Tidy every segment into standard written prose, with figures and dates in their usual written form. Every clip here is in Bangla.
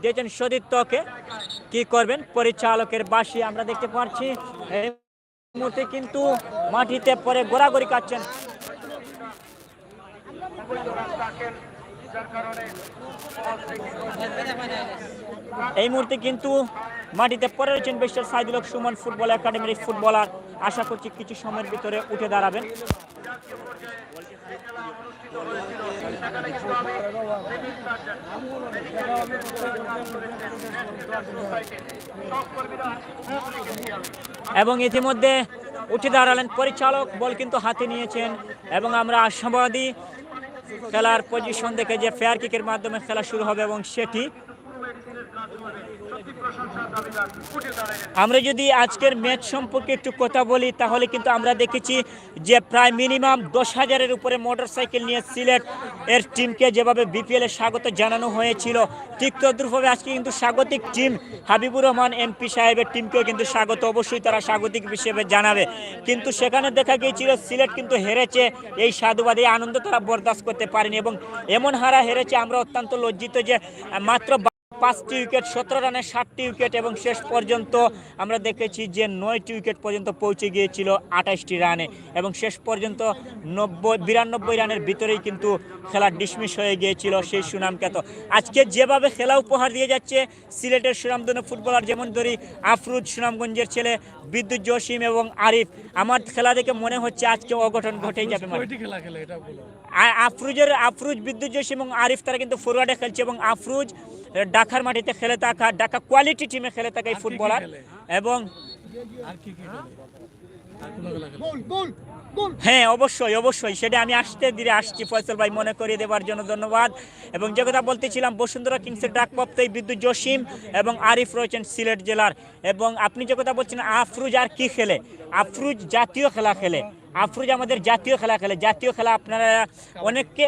দিয়েছেন সতীর্থকে। কি করবেন পরিচালকের বাঁশি আমরা দেখতে পাচ্ছি। এই মুহূর্তে কিন্তু মাটিতে পরে গোড়াগড়ি কাটছেন। এই মুহূর্তে কিন্তু মাটিতে পড়ে রয়েছেন বেস্টার সাইদুল হক সুমন ফুটবল একাডেমির ফুটবলার। আশা করছি কিছু সময়ের ভিতরে উঠে দাঁড়াবেন। এবং ইতিমধ্যে উঠে দাঁড়ালেন পরিচালক, বল কিন্তু হাতে নিয়েছেন এবং আমরা আশাবাদী খেলার পজিশন দেখে যে ফেয়ার কিকের মাধ্যমে খেলা শুরু হবে এবং সেটি আমরা যদি আজকের ম্যাচ সম্পর্কে একটু কথা বলি তাহলে কিন্তু আমরা দেখেছি যে প্রায় মিনিমাম 10,000-এর উপরে মোটরসাইকেল নিয়ে সিলেট এর টিমকে যেভাবে বিপিএল এ স্বাগত জানানো হয়েছিল, ঠিক তদ্রুপভাবে আজকে কিন্তু স্বাগতিক টিম হাবিবুর রহমান এমপি সাহেবের টিমকেও কিন্তু স্বাগত অবশ্যই তারা স্বাগতিক হিসেবে জানাবে। কিন্তু সেখানে দেখা গিয়েছিল সিলেট কিন্তু হেরেছে, এই সাধুবাদ এই আনন্দ তারা বরদাস্ত করতে পারেনি এবং এমন হারা হেরেছে আমরা অত্যন্ত লজ্জিত যে মাত্র 5টি উইকেট 17 রানে 7টি উইকেট এবং শেষ পর্যন্ত আমরা দেখেছি যে 9টি উইকেট পর্যন্ত পৌঁছে গিয়েছিল 28টি রানে এবং শেষ পর্যন্ত 92 রানের ভিতরেই কিন্তু খেলা ডিসমিস হয়ে গিয়েছিল সেই সুনামখ্যাত। আজকে যেভাবে খেলা উপহার দিয়ে যাচ্ছে সিলেটের সুনামধন্য ফুটবলার, যেমন ধরি আফরুজ সুনামগঞ্জের ছেলে, বিদ্যুৎ জসিম এবং আরিফ, আমার খেলা দেখে মনে হচ্ছে আজকে অঘটন ঘটেই যাবে। আফরুজ, বিদ্যুৎ জসিম এবং আরিফ তারা কিন্তু ফরওয়ার্ডে খেলছে এবং আফরুজ ঢাকার মাটিতে খেলে থাকা, ঢাকা কোয়ালিটি টিমে খেলে থাকা এই ফুটবলার। এবং হ্যাঁ অবশ্যই সেটা আমি আসছি ফয়সাল ভাই মনে করিয়ে দেওয়ার জন্য ধন্যবাদ। এবং যে কথা বলতেছিলাম, বসুন্ধরা কিংসের ডাকপ্রাপ্ত এই বিদ্যুৎ জসিম এবং আরিফ রয়েছেন সিলেট জেলার। এবং আপনি যে কথা বলছেন আফরুজ আর কি খেলে, আফরুজ জাতীয় খেলা খেলে, আফরুজ আমাদের জাতীয় খেলা আপনারা অনেককে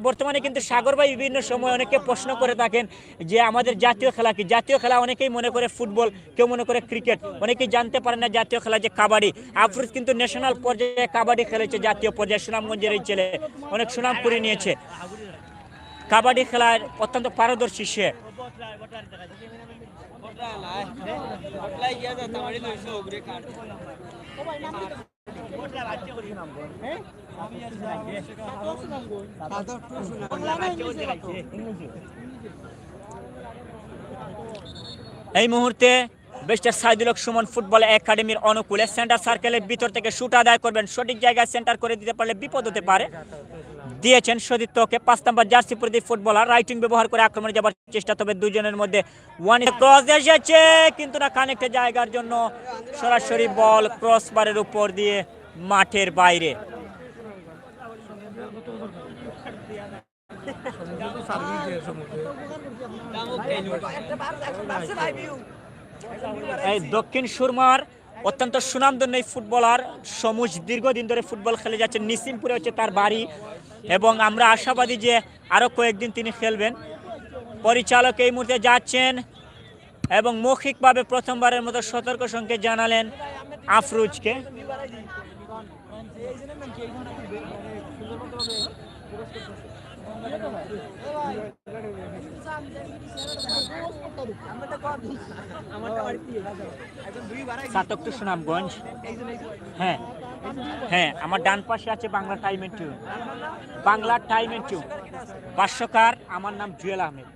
বর্তমানে কিন্তু সাগর ভাই বিভিন্ন সময় অনেকে প্রশ্ন করে থাকেন যে আমাদের জাতীয় খেলা কি। জাতীয় খেলা অনেকেই মনে করে ফুটবল, কেউ মনে করে ক্রিকেট, অনেকেই জানতে পারে না জাতীয় খেলা যে কাবাডি। আফরুজ কিন্তু ন্যাশনাল পর্যায়ে কাবাডি খেলেছে, জাতীয় পর্যায়ে সুনামগঞ্জের এই ছেলে অনেক সুনাম করে নিয়েছে, কাবাডি খেলার অত্যন্ত পারদর্শী সে। এই মুহূর্তে বেস্টার সাইদুল হক সুমন ফুটবল একাডেমির অনুকূলে সেন্টার সার্কেলের ভিতর থেকে শুট আদায় করবেন, সঠিক জায়গায় সেন্টার করে দিতে পারলে বিপদ হতে পারে। দিয়েছেন সতীর্থকে 5 নম্বর জার্সি পরে ফুটবলার, রাইটিং ব্যবহার করে আক্রমণে যাবার চেষ্টা, তবে দুজনের মধ্যে ক্রস এসেছে কিন্তু না কানেক্টের জায়গার জন্য সরাসরি বল ক্রস বারের উপর দিয়ে মাঠের বাইরে। এই দক্ষিণ সুরমার অত্যন্ত সুনামধন্য এই ফুটবলার সমুজ দীর্ঘদিন ধরে ফুটবল খেলে যাচ্ছেন, নিসিমপুরে হচ্ছে তার বাড়ি এবং আমরা আশাবাদী যে আরো কয়েকদিন তিনি খেলবেন। পরিচালক এই মুহূর্তে যাচ্ছেন এবং মৌখিকভাবে প্রথমবারের মতো সতর্ক সংকেত জানালেন আফরুজকে। সুনামগঞ্জ, হ্যাঁ আমার ডান পাশে আছে বাংলা টাইম এন্ড টিউন, ভাষ্যকার আমার নাম জুয়েল আহমেদ।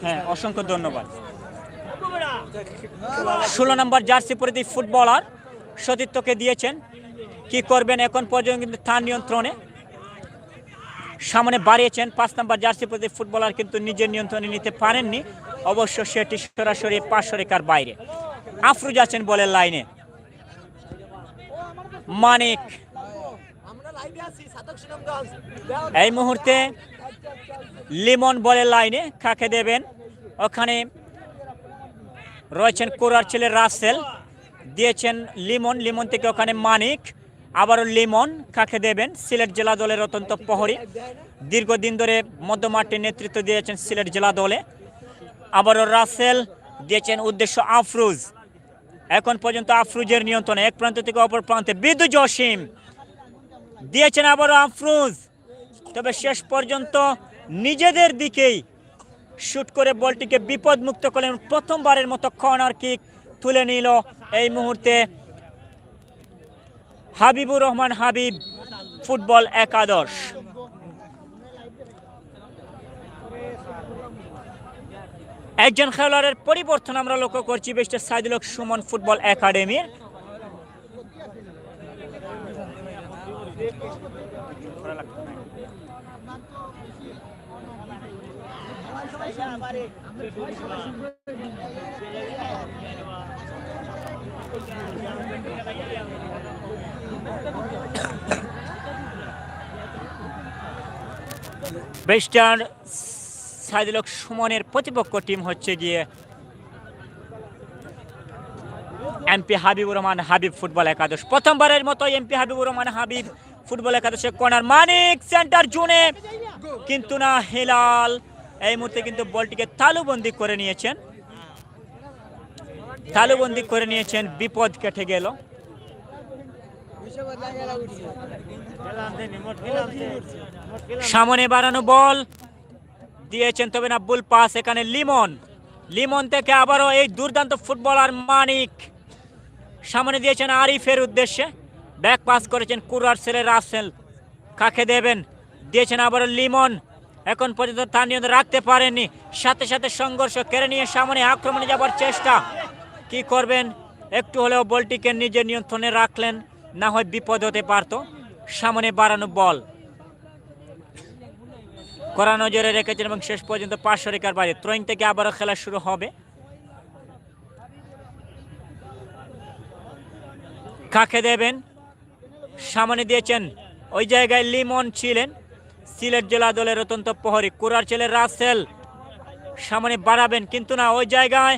হ্যাঁ অসংখ্য ধন্যবাদ। 16 নম্বর জার্সি পরে ফুটবলার সতীর্থকে দিয়েছেন, কি করবেন এখন পর্যন্ত কিন্তু তার নিয়ন্ত্রণে, সামনে বাড়িয়েছেন 5 নম্বর জার্সি পরে ফুটবলার কিন্তু নিজের নিয়ন্ত্রণে নিতে পারেননি, অবশ্য সেটি সরাসরি পার্শ্ব রেখার বাইরে। আফরুজ আছেন বলের লাইনে, মানিক এই মুহূর্তে লিমন বলের লাইনে, কাকে দেবেন, ওখানে রয়েছেন কোরার ছেলে রাসেল, দিয়েছেন লিমন থেকে ওখানে মানিক, আবারও লিমন, কাকে দেবেন, সিলেট জেলা দলের অত্যন্ত প্রহরী, দীর্ঘদিন ধরে মধ্যমাঠে নেতৃত্ব দিয়েছেন সিলেট জেলা দলে। আবারও রাসেল দিয়েছেন উদ্দেশ্য আফরুজ, এখন পর্যন্ত আফরুজের নিয়ন্ত্রণে, এক প্রান্ত থেকে অপর প্রান্তে বিদ্যুৎ জসিম দিয়েছেন আবারও আফরুজ, তবে শেষ পর্যন্ত নিজেদের দিকেই শুট করে বলটিকে বিপদমুক্ত করলেন। প্রথমবারের মতো কর্নার কিক তুলে নিল এই মুহূর্তে হাবিবুর রহমান হাবিব ফুটবল একাদশ। একজন খেলোয়াড়ের পরিবর্তন আমরা লক্ষ্য করছি ব্যারিস্টার সাইদুল হক সুমন ফুটবল একাডেমির। ব্যারিস্টার সাইদুল হক সুমনের প্রতিপক্ষ টিম হচ্ছে গিয়ে এমপি হাবিবুর রহমান হাবিব ফুটবল একাদশ। প্রথমবারের মতো এমপি হাবিবুর রহমান হাবিব ফুটবল একাদশের কর্নার, মানিক সেন্টার জোনে, কিন্তু না, হেলাল এই মুহূর্তে কিন্তু বলটিকে তালুবন্দি করে নিয়েছেন, বিপদ কেটে গেল। সামনে বাড়ানো বল দিয়েছেন, তবে না, বুল পাস এখানে লিমন থেকে আবারও এই দুর্দান্ত ফুটবলার মানিক সামনে দিয়েছেন আরিফের উদ্দেশ্যে, ব্যাক পাস করেছেন কুরার ছেলে রাসেল, কাকে দেবেন, দিয়েছেন আবারও লিমন, এখন পর্যন্ত তার নিয়ন্ত্রণ রাখতে পারেননি, সাথে সাথে সংঘর্ষ কেড়ে নিয়ে সামনে আক্রমণে যাবার চেষ্টা, কি করবেন, একটু হলেও বলটিকে নিজের নিয়ন্ত্রণে রাখলেন, না হয় বিপদ হতে পারত। সামনে বাড়ানো বল কড়া নজরে রেখেছেন এবং শেষ পর্যন্ত পার্শ্বরেখার বাইরে। থ্রোইং থেকে আবারও খেলা শুরু হবে। কাকে দেবেন, সামনে দিয়েছেন, ওই জায়গায় লিমন ছিলেন, সিলেট জেলা দলের অত্যন্ত প্রহরী, কুরার ছেলে রাসেল সামনে বাড়াবেন, কিন্তু না, ওই জায়গায়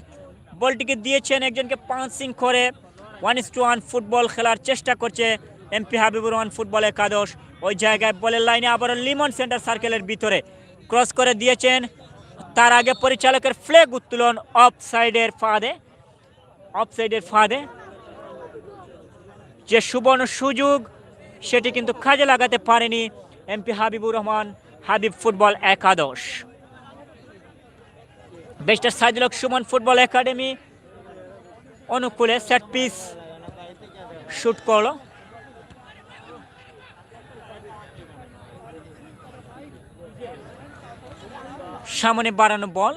বলটিকে দিয়েছেন একজনকে পাঞ্চিং করে 1-1 ফুটবল খেলার চেষ্টা করছে এমপি হাবিবুর রহমান ফুটবল একাদশ। ওই জায়গায় বলের লাইনে আবারও লিমন সেন্টার সার্কেলের ভিতরে ক্রস করে দিয়েছেন, তার আগে পরিচালকের ফ্ল্যাগ উত্তোলন অফসাইডের ফাঁদে, যে সুবর্ণ সুযোগ সেটি কিন্তু কাজে লাগাতে পারেনি এমপি হাবিবুর রহমান হাবিব ফুটবল একাদশ। Barrister Saidul Haque Suman football academy অনুকূলে সেট পিস শুট করলো। সামনে বাড়ানো বল,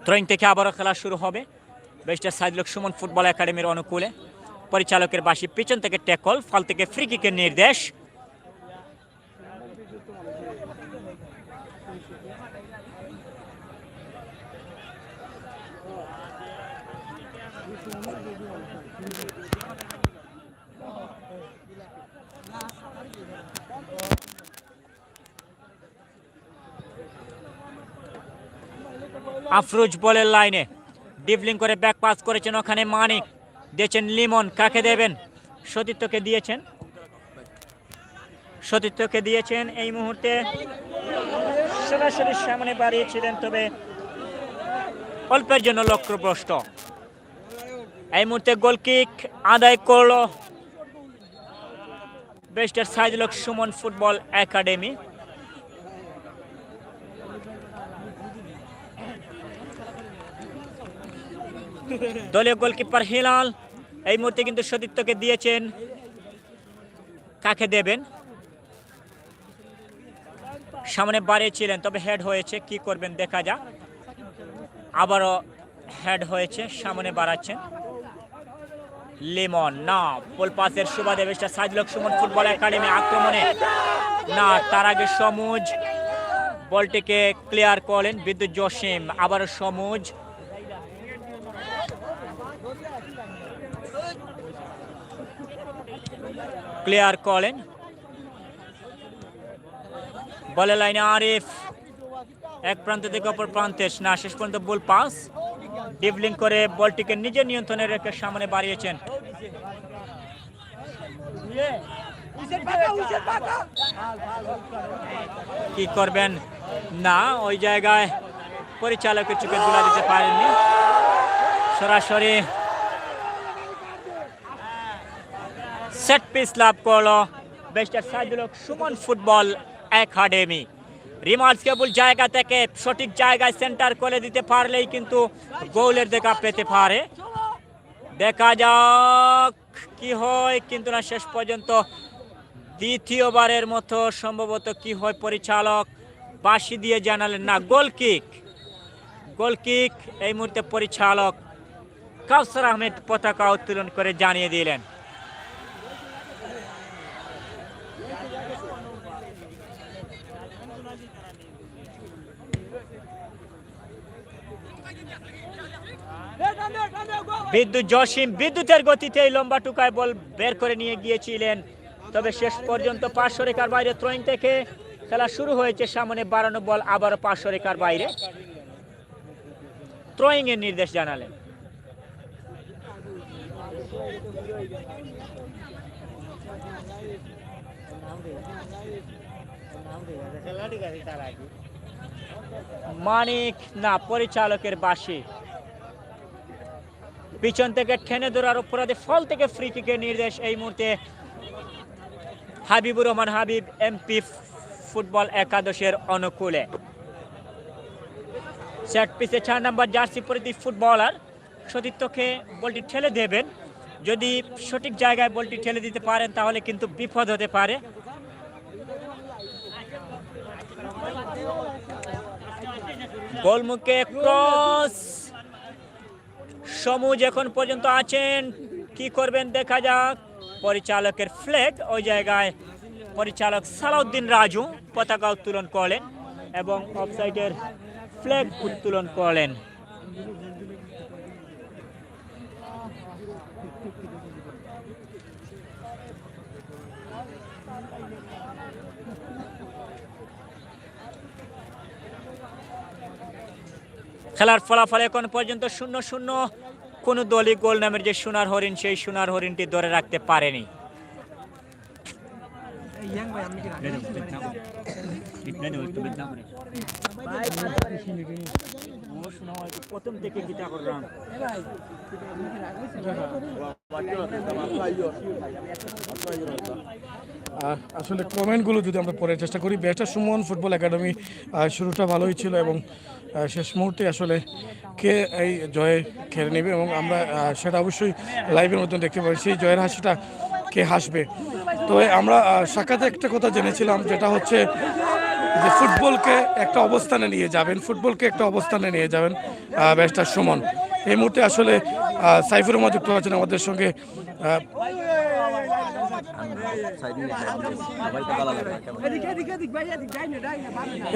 থ্রোইং থেকে আবারও খেলা শুরু হবে ব্যারিস্টার সাইদুল হক সুমন ফুটবল একাডেমির অনুকূলে। পরিচালকের বাসি, পিছন থেকে ট্যাকল, ফাল থেকে ফ্রি কিকের নির্দেশ। আফরোজ বলের লাইনে ডিপলিং করে ব্যাক পাস করেছেন, ওখানে মানিক দিয়েছেন লিমন, কাকে দেবেন, সতীর্থকে দিয়েছেন এই মুহূর্তে সরাসরি সামনে বাড়িয়েছিলেন, তবে অল্পের জন্য লক্ষ্যভ্রষ্ট। এই মুহূর্তে গোলকিক আদায় করল barrister Saidul Haque Suman football academy. দলীয় গোলকিপার হিলাল এই মুহূর্তে কিন্তু সতীর্থকে দিয়েছেন, কাকে দেবেন, সামনে বাড়িয়েছিলেন, তবে হেড হয়েছে, কি করবেন দেখা যাক, আবারও হেড হয়েছে, সামনে বাড়াচ্ছেন লিমন, না, পোল পাসের সুবাদে barrister Saidul Haque Suman football academy আক্রমণে, না, তার আগে সমুজ বলটিকে ক্লিয়ার করলেন, বিদ্যুৎ জসিম, আবারও সমুজ, ক্লিয়ার করলেন, বলে লাইনে আরিফ, এক প্রান্ত থেকে অপর প্রান্তে, না, শেষ পর্যন্ত বল পাস, ডিপলিং করে বলটিকে নিজের নিয়ন্ত্রণে রেখে সামনে বাড়িয়েছেন। কি করবেন না, ওই জায়গায় পরিচালকের চোখে ধুলা দিতে পারেননি। সরাসরি সেট পিস লাভ করলো barrister Saidul Haque Suman football academy. রিমার্স কেবল জায়গা থেকে সঠিক জায়গায় সেন্টার করে দিতে পারলেই কিন্তু গোলের দেখা পেতে পারে। দেখা যাক কি হয়, কিন্তু না, শেষ পর্যন্ত দ্বিতীয়বারের মতো সম্ভবত কি হয়, পরিচালক বাঁশি দিয়ে জানালেন না, গোলকিক। গোলকিক এই মুহূর্তে পরিচালক কাউসার আহমেদ পতাকা উত্তোলন করে জানিয়ে দিলেন। বিদ্যুৎ জসিম বিদ্যুতের গতিতে এই লম্বা টুকায় বল বের করে নিয়ে গিয়েছিলেন, তবে শেষ পর্যন্ত পাঁচশো রেখার বাইরে থ্রোইং থেকে খেলা শুরু হয়েছে। সামনে বাড়ানো বল আবারও পাঁচশো রেখার বাইরে, থ্রোইং এর নির্দেশ জানালেন। মানিক না, পরিচালকের বাঁশি। পিছন থেকে ঠেনে ধরার অপরাধে ফল থেকে ফ্রি কিকের নির্দেশ এই মুহূর্তে হাবিবুর রহমান হাবিব এমপি ফুটবল একাদশের অনুকূলে। সেট পিসে 4 নম্বর জার্সি পরিহিত ফুটবলার সতীর্থকে বলটি ঠেলে দেবেন। যদি সঠিক জায়গায় বলটি ঠেলে দিতে পারেন তাহলে কিন্তু বিপদ হতে পারে। গোলমুখে ক্রস, সমুজ এখন পর্যন্ত আছেন, কি করবেন দেখা যাক। পরিচালকের ফ্ল্যাগ, ওই জায়গায় পরিচালক সালাউদ্দিন রাজু পতাকা উত্তোলন করলেন এবং অফসাইডের ফ্ল্যাগ উত্তোলন করলেন। খেলার ফলাফল এখন পর্যন্ত 0-0। কোন দলই গোল নামের যে সোনার হরিণ, সেই সোনার হরিণটি ধরে রাখতে পারেনি। প্রথম থেকে গীতা করলাম আসলে কমেন্টগুলো যদি আমরা পড়ার চেষ্টা করি, ব্যারিস্টার সুমন ফুটবল একাডেমি শুরুটা ভালোই ছিল এবং শেষ মুহূর্তে আসলে কে এই জয়ে খেলে নেবে এবং আমরা সেটা অবশ্যই লাইভের মধ্যে দেখতে পাই, সেই জয়ের হাসিটা কে হাসবে। তো আমরা সাক্ষাতে একটা কথা জেনেছিলাম, যেটা হচ্ছে যে ফুটবলকে একটা অবস্থানে নিয়ে যাবেন, ফুটবলকে একটা অবস্থানে নিয়ে যাবেন ব্যারিস্টার সুমন। এই মুহূর্তে আসলে সাইফুর রহমান যুক্ত আছেন আমাদের সঙ্গে।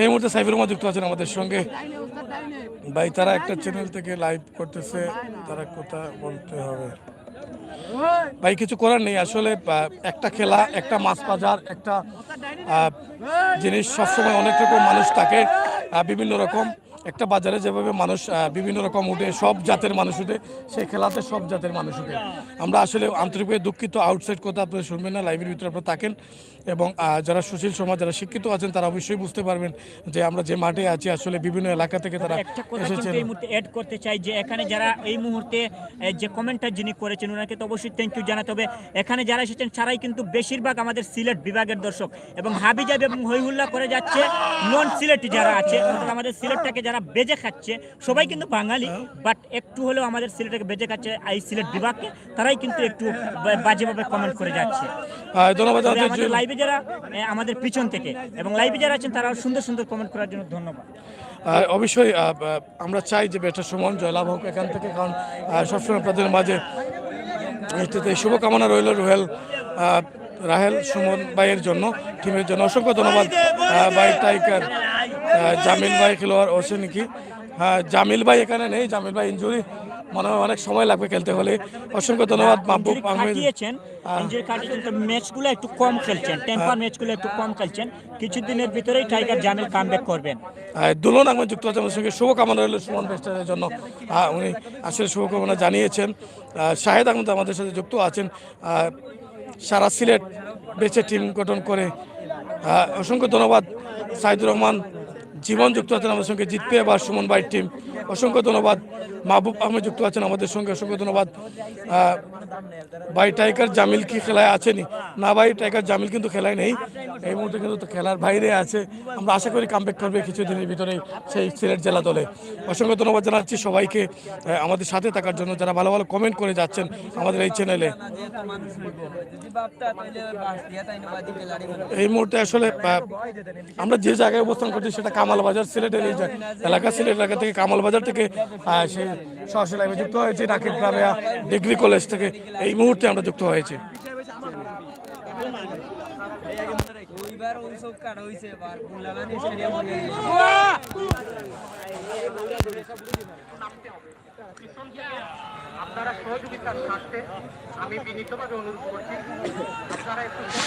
এই মুহূর্তে সাইফুর রহমান যুক্ত আছেন আমাদের সঙ্গে। ভাই, তারা একটা চ্যানেল থেকে লাইভ করতেছে, তারা কথা বলতে হবে ভাই, কিছু করার নেই। আসলে একটা খেলা, একটা মাছ বাজার, একটা জিনিস সবসময় অনেক রকম মানুষ থাকে, বিভিন্ন রকম একটা বাজারে যেভাবে মানুষ বিভিন্ন রকম উঠে, সব জাতের মানুষ উঠে, সেই খেলাতে সব জাতের মানুষ উঠে। আমরা আসলে আন্তরিকভাবে দুঃখিত, আউটসাইড কথা আপনারা শুনবেন না, লাইভের ভিতরে আপনারা থাকেন এবং যারা সুশীল সমাজ, যারা শিক্ষিত আছেন, তারা অবশ্যই বুঝতে পারবেন যে আমরা যে মাঠে আছি আসলে বিভিন্ন এলাকা থেকে তারা এসেছেন। এই মুহূর্তে অ্যাড করতে চাই যে এখানে যারা এই মুহূর্তে যে কমেন্টটা যিনি করেছেন ওনাকে তো অবশ্যই থ্যাংক ইউ জানাতে হবে। এখানে যারা এসেছেন তারাই কিন্তু বেশিরভাগ আমাদের সিলেট বিভাগের দর্শক এবং হাবিজাবি এবং হইহুল্লা করে যাচ্ছে নন সিলেটি যারা আছে, অর্থাৎ আমাদের সিলেটটাকে যারা বেজে খাচ্ছে, সবাই কিন্তু বাঙালি, বাট একটু হলেও আমাদের সিলেটকে বেজে খাচ্ছে এই সিলেট বিভাগকে, তারাই কিন্তু একটু বাজেভাবে কমেন্ট করে যাচ্ছে। ধন্যবাদ আমাদের লাইভে যারা আমাদের পিছন থেকে এবং লাইভে যারা আছেন তারা সুন্দর সুন্দর কমেন্ট করার জন্য ধন্যবাদ। অবশ্যই আমরা চাই যে ব্যারিস্টার সুমন জয়লাভ হোক এখান থেকে, কারণ সবসময় আপনাদের মাঝে শুভকামনা রইল রাহেল সুমন ভাইয়ের জন্য, টিমের জন্য। অসংখ্য ধন্যবাদ ভাই টাইগার। জামিল ভাই খেলোয়াড় ওসে নাকি? হ্যাঁ, জামিল ভাই এখানে নেই, জামিল ভাই ইনজুরি, মনে হয় অনেক সময় লাগবে খেলতে হলে। অসংখ্য ধন্যবাদ মাহবুব আহমেদ। ম্যাচগুলো একটু কম খেলছেন, টেম্পার ম্যাচগুলো একটু কম খেলছেন, কিছুদিনের ভিতরেই টাইগার জামিল কামব্যাক করবেন। দুলন আহমেদ যুক্ত আছেন আমাদের সঙ্গে, শুভকামনা রইল সুমন ব্যারিস্টারের জন্য, উনি আসলে শুভকামনা জানিয়েছেন। শাহেদ আহমেদ আমাদের সাথে যুক্ত আছেন, সারা সিলেট বেছে টিম গঠন করে। অসংখ্য ধন্যবাদ সাইদুর রহমান জীবন যুক্ত আছেন আমাদের সঙ্গে, জিতবে এবার সুমন ভাইয়ের টিম। অসংখ্য ধন্যবাদ মাহবুব আহমেদ যুক্ত আছেন আমাদের সঙ্গে, অসংখ্য ধন্যবাদ। ভাই টাইগার জামিল কি খেলায় আছেনি? না ভাই, টাইগার জামিল কিন্তু খেলায় নেই, এই মুহূর্তে কিন্তু খেলার বাইরে আছে। আমরা আশা করি কামব্যাক করবে কিছুদিনের ভিতরেই সেই সিলেট জেলা দলে। অসংখ্য ধন্যবাদ জানাচ্ছি সবাইকে আমাদের সাথে থাকার জন্য, যারা ভালো ভালো কমেন্ট করে যাচ্ছেন আমাদের এই চ্যানেলে। এই মুহূর্তে আসলে আমরা যে জায়গায় অবস্থান করছি সেটা কামাল বাজার, সিলেটের এই এলাকা, সিলেট এলাকা থেকে কামাল বাজার থেকে সে সরাসরি লাইভে যুক্ত হয়েছে নাকিব রাবেয়া ডিগ্রি কলেজ থেকে। এই মুহূর্তে আমরা যুক্ত হয়েছি।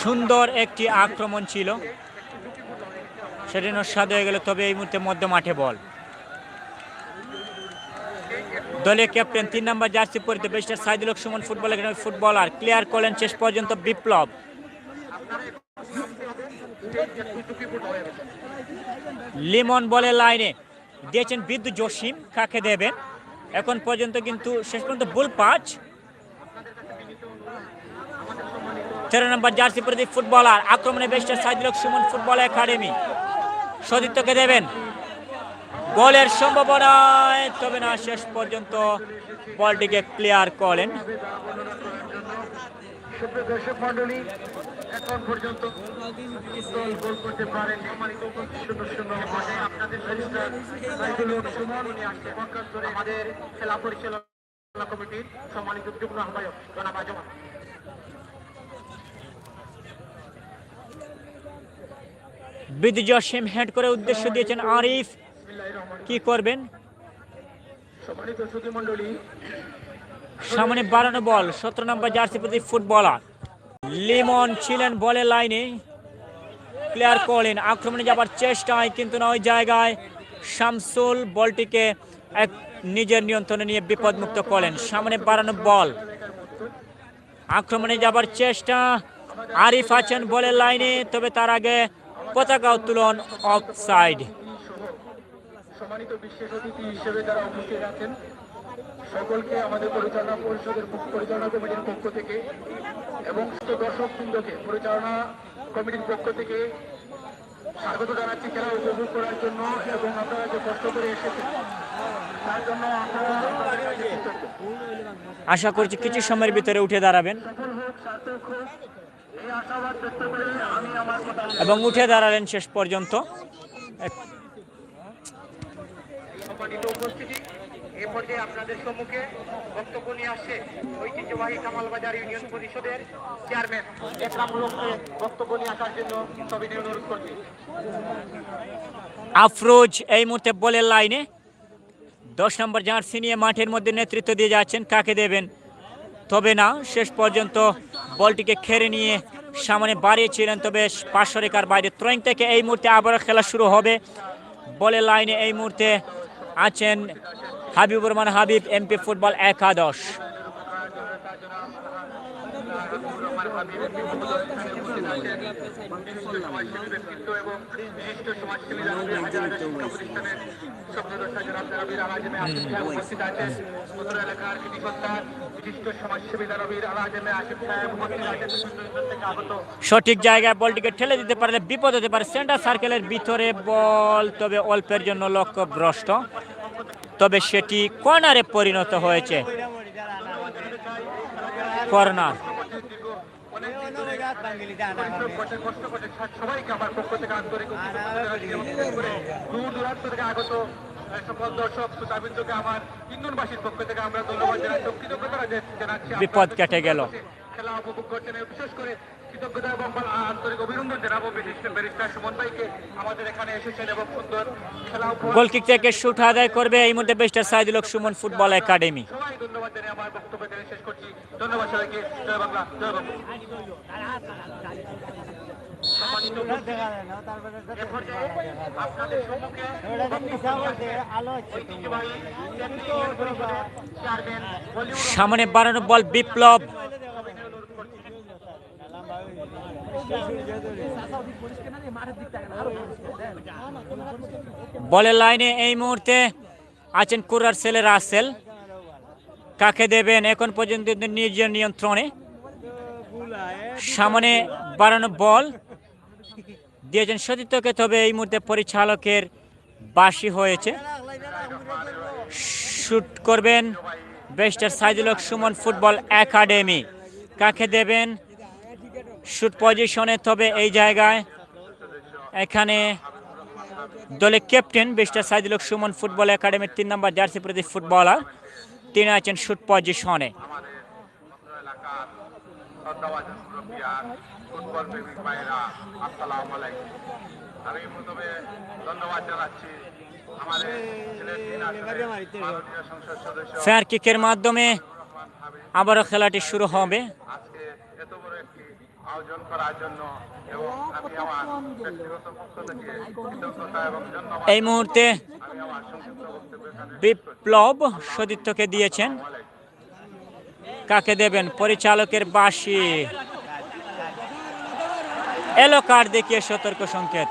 সুন্দর একটি আক্রমণ ছিল, সেটি নস্বাদ হয়ে গেল। তবে এই মুহূর্তে মধ্য মাঠে বল, দলীয় ক্যাপ্টেন 3 নম্বর জার্সি পরিতে barrister Saidul Haque Suman football academy footballer clear করলেন শেষ পর্যন্ত বিপ্লব। লিমন বলে লাইনে দিয়েছেন বিদ্যুৎ জসিম, কাকে দেবেন এখন পর্যন্ত কিন্তু শেষ পর্যন্ত বুল পাঁচ। 13 নম্বর জার্সি পরিতে ফুটবলার আক্রমণে barrister Saidul Haque Suman football academy, সতীর্থকে দেবেন গোলের সম্ভাবনায়, তবে না, শেষ পর্যন্ত বলটিকে ক্লিয়ার করেন। এখন পর্যন্ত গোল করতে পারেন সম্মানিত আমাদের খেলা পরিচালনা কমিটির সম্মানিত যুগ্ম আহ্বায়ক জনাব আজম। বিদ্যুৎ জসিম হেড করে উদ্দেশ্য দিয়েছেন আরিফ, কি করবেন? সামনে বাড়ানো বল, 17 নম্বর জার্সি প্রতি ফুটবলার লিমন ছিলেন বলের লাইনে, ক্লিয়ার করলেন, আক্রমণে যাবার চেষ্টায় কিন্তু না ওই জায়গায় শামসুল বলটিকে নিজের নিয়ন্ত্রণে নিয়ে বিপদমুক্ত করলেন। সামনে বাড়ানো বল, আক্রমণে যাবার চেষ্টা, আরিফ আছেন বলের লাইনে, তবে তার আগে পতাকা উত্তোলন, অফসাইড। সম্মানিত বিশেষ অতিথি হিসেবে যারা উপস্থিত আছেন সকলকে আমাদের পরিচালনা পরিষদের পরিচালনা কমিটির পক্ষ থেকে এবং দর্শক বৃন্দকে পরিচালনা কমিটির পক্ষ থেকে স্বাগত জানাচ্ছি খেলা উপভোগ করার জন্য, এবং আপনারা যে কষ্ট করে এসেছেন তার জন্য আশা করছি কিছু সময়ের ভিতরে উঠে দাঁড়াবেন, এবং উঠে দাঁড়ালেন শেষ পর্যন্ত। উপস্থিতি এ পর্যায়ে আপনাদের সম্মুখে বক্তব্য নিয়ে আসছে ঐতিহ্যবাহী কামালবাজার ইউনিয়ন পরিষদের চেয়ারম্যান একরামুলকে বক্তব্য নিয়ে আসার জন্য সবিনয় অনুরোধ করছি। আফরোজ এই মুহূর্তে বলের লাইনে 10 নম্বর জার্সি নিয়ে মাঠের মধ্যে নেতৃত্ব দিয়ে যাচ্ছেন, কাকে দেবেন? তবে না, শেষ পর্যন্ত বলটিকে খেরে নিয়ে সামনে বাড়িয়েছিলেন, তবে পার্শ্বরেখার বাইরে। থ্রোয়িং থেকে এই মুহূর্তে আবারও খেলা শুরু হবে। বলের লাইনে এই মুহূর্তে আছেন হাবিবুর রহমান হাবিব, এমপি ফুটবল একাদশ। সঠিক জায়গায় বলটিকে ঠেলে দিতে পারলে বিপদ হতে পারে। সেন্টার সার্কেলের ভিতরে বল, তবে অল্পের জন্য লক্ষ্যভ্রষ্ট, তবে সেটি কর্নারে পরিণত হয়েছে। কর্নার। সবাইকে আমার পক্ষ থেকে আন্তরিক দূর দূরান্ত থেকে আগত সকল দর্শক শ্রোতাবৃন্দকে আমার ইন্ধনবাসীর পক্ষ থেকে আমরা ধন্যবাদ জানাচ্ছি, কৃতজ্ঞতা জানাচ্ছি। বিপদ কেটে গেল। খেলা উপভোগ করছেন, বিশেষ করে কৃতজ্ঞতা এবং আন্তরিক অভিনন্দন জানাবো ব্যারিস্টার সুমন ভাইকে, আমাদের এখানে এসেছেন এবং সুন্দর খেলা। গোলকিক থেকে শুট আদায় করবে এই মুহূর্তে barrister Saidul Haque Suman football academy. সবাই ধন্যবাদ জানিয়ে আমার বক্তব্য শেষ করছি। ধন্যবাদ সবাইকে। জয় বাংলা, জয় বাংলা। আপনাদের সম্মুখে সামনে বাড়ানো বল, বিপ্লব বলের লাইনে এই মুহূর্তে আছেন কুরার ছেলে রাসেল। কাকে দেবেন এখন পর্যন্ত নিজের নিয়ন্ত্রণে। সামনে বাড়ানো বল দিয়েছেন সতীর্থকে, তবে এই মুহূর্তে পরিচালকের বাঁশি হয়েছে। শুট করবেন barrister Saidul Haque Suman football academy. কাকে দেবেন শুট পজিশনে, তবে এই জায়গায় এখানে দলের captain barrister Saidul Haque Suman football একাডেমির 3 নম্বর জার্সি প্রতি ফুটবলার, তিনি আছেন শুট পজিশনে। আমি প্রথমে ধন্যবাদ জানাচ্ছি আমাদের সংসদ সদস্য ফেয়ার কিকের মাধ্যমে আবারও খেলাটি শুরু হবে। আজকে এত বড় একটি আয়োজন করার জন্য এবং আমি আমার ব্যক্তিগত পক্ষ থেকে কৃতজ্ঞতা এবং ধন্যবাদ এই মুহূর্তে আমি আমার সংক্ষিপ্ত বক্তব্য এখানে বিপ্লব সতীর্থকে দিয়েছেন। কাকে দেবেন পরিচালকের বাঁশি। এলো কার্ড দেখিয়ে সতর্ক সংকেত।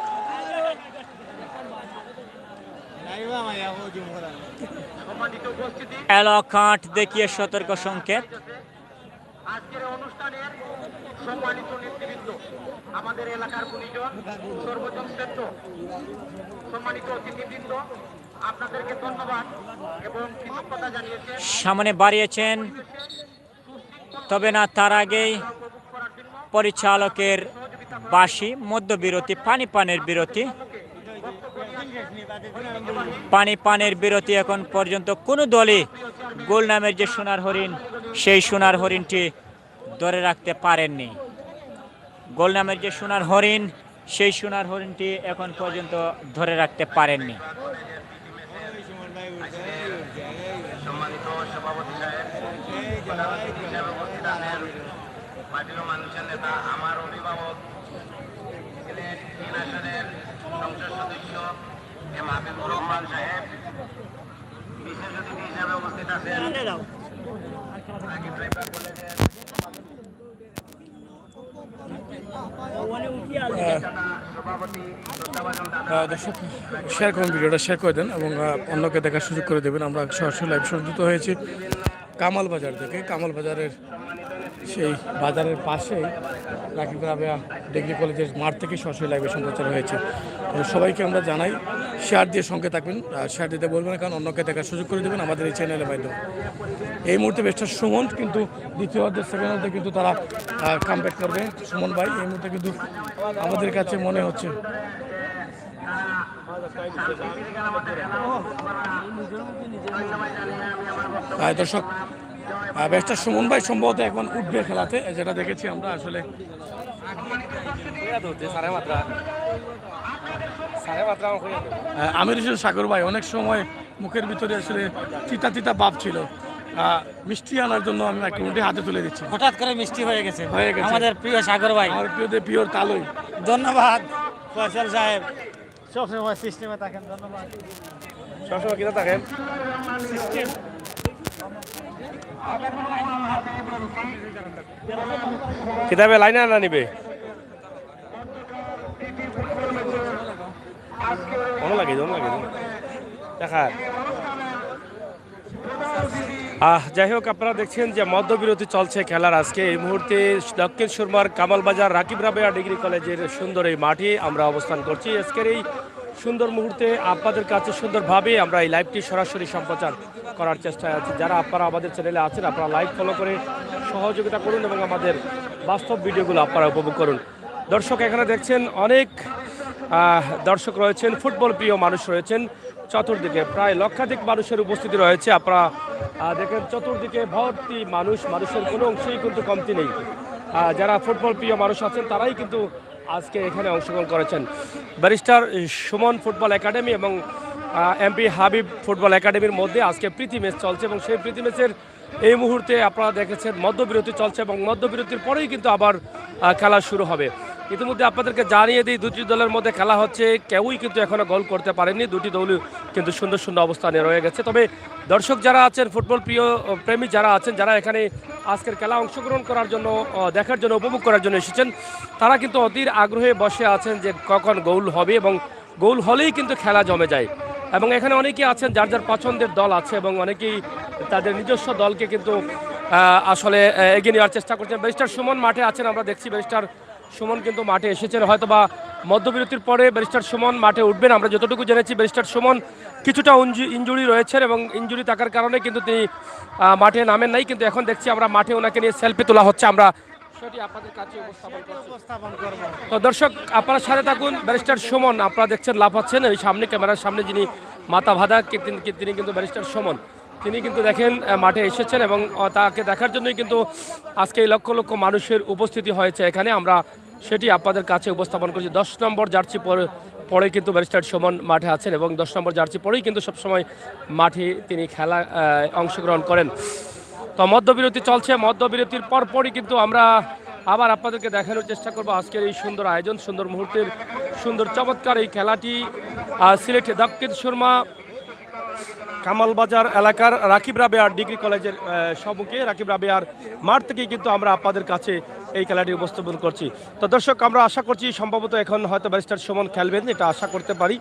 সম্মানিত উপস্থিতি, এলো কার্ড দেখিয়ে সতর্ক সংকেত। আজকের অনুষ্ঠানের সম্মানিত নেতৃবৃন্দ, আমাদের এলাকার গুণীজন, সর্বজন শ্রেষ্ঠ সম্মানিত অতিথিবৃন্দ, আপনাদেরকে ধন্যবাদ এবং কৃতজ্ঞতা জানিয়েছেন সামনে বাড়িয়েছেন, তবে না তার আগেই পরিচালকের বাঁশি। মধ্যবিরতি, পানি পানের বিরতি। পানি পানের বিরতি। এখন পর্যন্ত কোনো দলই গোল নামের যে সোনার হরিণ, সেই সোনার হরিণটি ধরে রাখতে পারেননি। গোল নামের যে সোনার হরিণ, সেই সোনার হরিণটি এখন পর্যন্ত ধরে রাখতে পারেননি। সম্মানিত সভাপতি সাহেব, প্রধান অতিথি হিসেবে উপস্থিত আছেন মাটির মানুষের নেতা, আমার অভিভাবক, সিলেট 3 আসনের সংসদ সদস্য এম হাবিবুর রহমান সাহেব, বিশেষ অতিথি হিসেবে উপস্থিত আছেন রাকিব ড্রাইভার কলেজের সভাপতি শ্রদ্ধাভাজন দাদা। দর্শক শেয়ার করুন, ভিডিওটা শেয়ার করে দেন এবং অন্যকে দেখার সুযোগ করে দেবেন। আমরা সরাসরি লাইভ সংযুক্ত হয়েছি কামাল বাজার থেকে। কামাল বাজারের সেই বাজারের পাশেই রাকিব রাবেয়া ডিগ্রি কলেজের মাঠ থেকে সরাসরি লাইভে সম্প্রচার হয়েছে। তো সবাইকে আমরা জানাই শেয়ার দিয়ে সঙ্গে থাকবেন, শেয়ার দিতে বলবেন না, কারণ অন্যকে দেখার সুযোগ করে দেবেন আমাদের এই চ্যানেলের মাধ্যমে। এই মুহূর্তে ব্যারিস্টার সুমন কিন্তু দ্বিতীয় অর্ধের সেকেন্ড অর্ধে কিন্তু তারা কামব্যাক করবে। সুমন ভাই এই মুহূর্তে কিন্তু আমাদের কাছে মনে হচ্ছে দর্শক ব্যারিস্টার সুমন ভাই সম্ভবত এখন উঠবে খেলাতে, যেটা দেখেছি আমরা। আসলে আমির হোসেন সাগর ভাই অনেক সময় মুখের ভিতরে আসলে তিতা তিতা ভাব ছিল। মিষ্টি আনার জন্য আমি একটা মুঠি হাতে তুলে দিচ্ছি। হঠাৎ করে মিষ্টি হয়ে গেছে হয়ে গেছে। আমাদের প্রিয় সাগর ভাই। আমার প্রিয়দের পিওর কালোই। ধন্যবাদ ফয়সাল সাহেব, সবসময় সিস্টেমে থাকেন। ধন্যবাদ। সবসময় কিনা থাকেন। কিতাবে লাইনে না নিবে দেখা। যাই হোক, আপনারা দেখছেন যে মধ্যবিরতি চলছে খেলার। আজকে এই মুহূর্তে দক্ষিণ সুরমার কামালবাজার রাকিব রাবেয়া ডিগ্রি কলেজের সুন্দর এই মাঠে আমরা অবস্থান করছি। আজকের এই সুন্দর মুহূর্তে আপনাদের কাছে সুন্দরভাবে আমরা এই লাইভটি সরাসরি সম্প্রচার করার চেষ্টায় আছি। যারা আপনারা আমাদের চ্যানেলে আছেন, আপনারা লাইক ফলো করে সহযোগিতা করুন এবং আমাদের বাস্তব ভিডিওগুলো আপনারা উপভোগ করুন। দর্শক এখানে দেখছেন অনেক দর্শক রয়েছেন, ফুটবল প্রিয় মানুষ রয়েছেন। চতুর্দিকে প্রায় লক্ষাধিক মানুষের উপস্থিতি রয়েছে। আপনারা দেখেন চতুর্দিকে ভর্তি মানুষ, মানুষের কোনো অংশেই কিন্তু কমতি নেই। যারা ফুটবল প্রিয় মানুষ আছেন তারাই কিন্তু আজকে এখানে অংশগ্রহণ করেছেন। ব্যারিস্টার সুমন ফুটবল একাডেমি এবং এমপি হাবিব ফুটবল একাডেমির মধ্যে আজকে প্রীতি ম্যাচ চলছে এবং সেই প্রীতি ম্যাচের এই মুহূর্তে আপনারা দেখেছেন মধ্যবিরতি চলছে এবং মধ্যবিরতির পরেই কিন্তু আবার খেলা শুরু হবে। ইতিমধ্যে আপনাদেরকে জানিয়ে দিই দুটি দলের মধ্যে খেলা হচ্ছে, কেউই কিন্তু এখনো গোল করতে পারেনি, দুটি দলই কিন্তু সুন্দর সুন্দর অবস্থানে রয়ে গেছে। তবে দর্শক যারা আছেন, ফুটবল প্রিয় প্রেমী যারা আছেন, যারা এখানে আজকের খেলা অংশগ্রহণ করার জন্য, দেখার জন্য, উপভোগ করার জন্য এসেছেন, তারা কিন্তু অধীর আগ্রহে বসে আছেন যে কখন গোল হবে, এবং গোল হলেই কিন্তু খেলা জমে যায়। এবং এখানে অনেকেই আছেন যার যার পছন্দের দল আছে, এবং অনেকেই তাদের নিজস্ব দলকে কিন্তু আসলে এগিয়ে নেওয়ার চেষ্টা করছেন। ব্যারিস্টার সুমন মাঠে আছেন, আমরা দেখছি ব্যারিস্টার সুমন কিন্তু মাঠে এসেছেন, হয়তো বা মধ্যবিরতির পরে ব্যারিস্টার সুমন মাঠে উঠবেন। আমরা যতটুকু জেনেছি ব্যারিস্টার সুমন কিছুটা ইনজুরি রয়েছেন, এবং ইনজুরি থাকার কারণে কিন্তু তিনি মাঠে নামেন নাই, কিন্তু এখন দেখছি আমরা মাঠে ওনাকে নিয়ে সেলফি তোলা হচ্ছে, আমরা সেটি আপনাদের কাছে উপস্থাপন করব। তো দর্শক আপনারা সাথে থাকুন। ব্যারিস্টার সুমন আপনারা দেখছেন লাফাচ্ছেন, ওই সামনে ক্যামেরার সামনে যিনি মাথা ভাদা তিনি কিন্তু ব্যারিস্টার সুমন, তিনি কিন্তু দেখেন মাঠে এসেছেন, এবং তাকে দেখার জন্যই কিন্তু আজকে এই লক্ষ লক্ষ মানুষের উপস্থিতি হয়েছে এখানে, আমরা সেটি আপনাদের কাছে উপস্থাপন করছি। 10 নম্বর জার্সি পরে কিন্তু ব্যারিস্টার সুমন মাঠে আছেন, এবং 10 নম্বর জার্সি পরেই কিন্তু সবসময় মাঠে তিনি খেলা অংশগ্রহণ করেন। তো মধ্যবিরতি চলছে, মধ্যবিরতির পরপরই কিন্তু আমরা আবার আপনাদেরকে দেখানোর চেষ্টা করব আজকের এই সুন্দর আয়োজন, সুন্দর মুহূর্তের সুন্দর চমৎকার এই খেলাটি সিলেট দক্ষিণ সুরমা কামালবাজার এলাকার রাকিব রাবেয়ার ডিগ্রি কলেজের সম্মুখে, রাকিব রাবেয়ার মাঠ থেকেই কিন্তু আমরা আপনাদের কাছে এই খেলাটি উপস্থাপন করছি। তো দর্শক আমরা আশা করছি সম্ভবত এখন হয়তো ব্যারিস্টার সুমন খেলবেন, এটা আশা করতে পারি,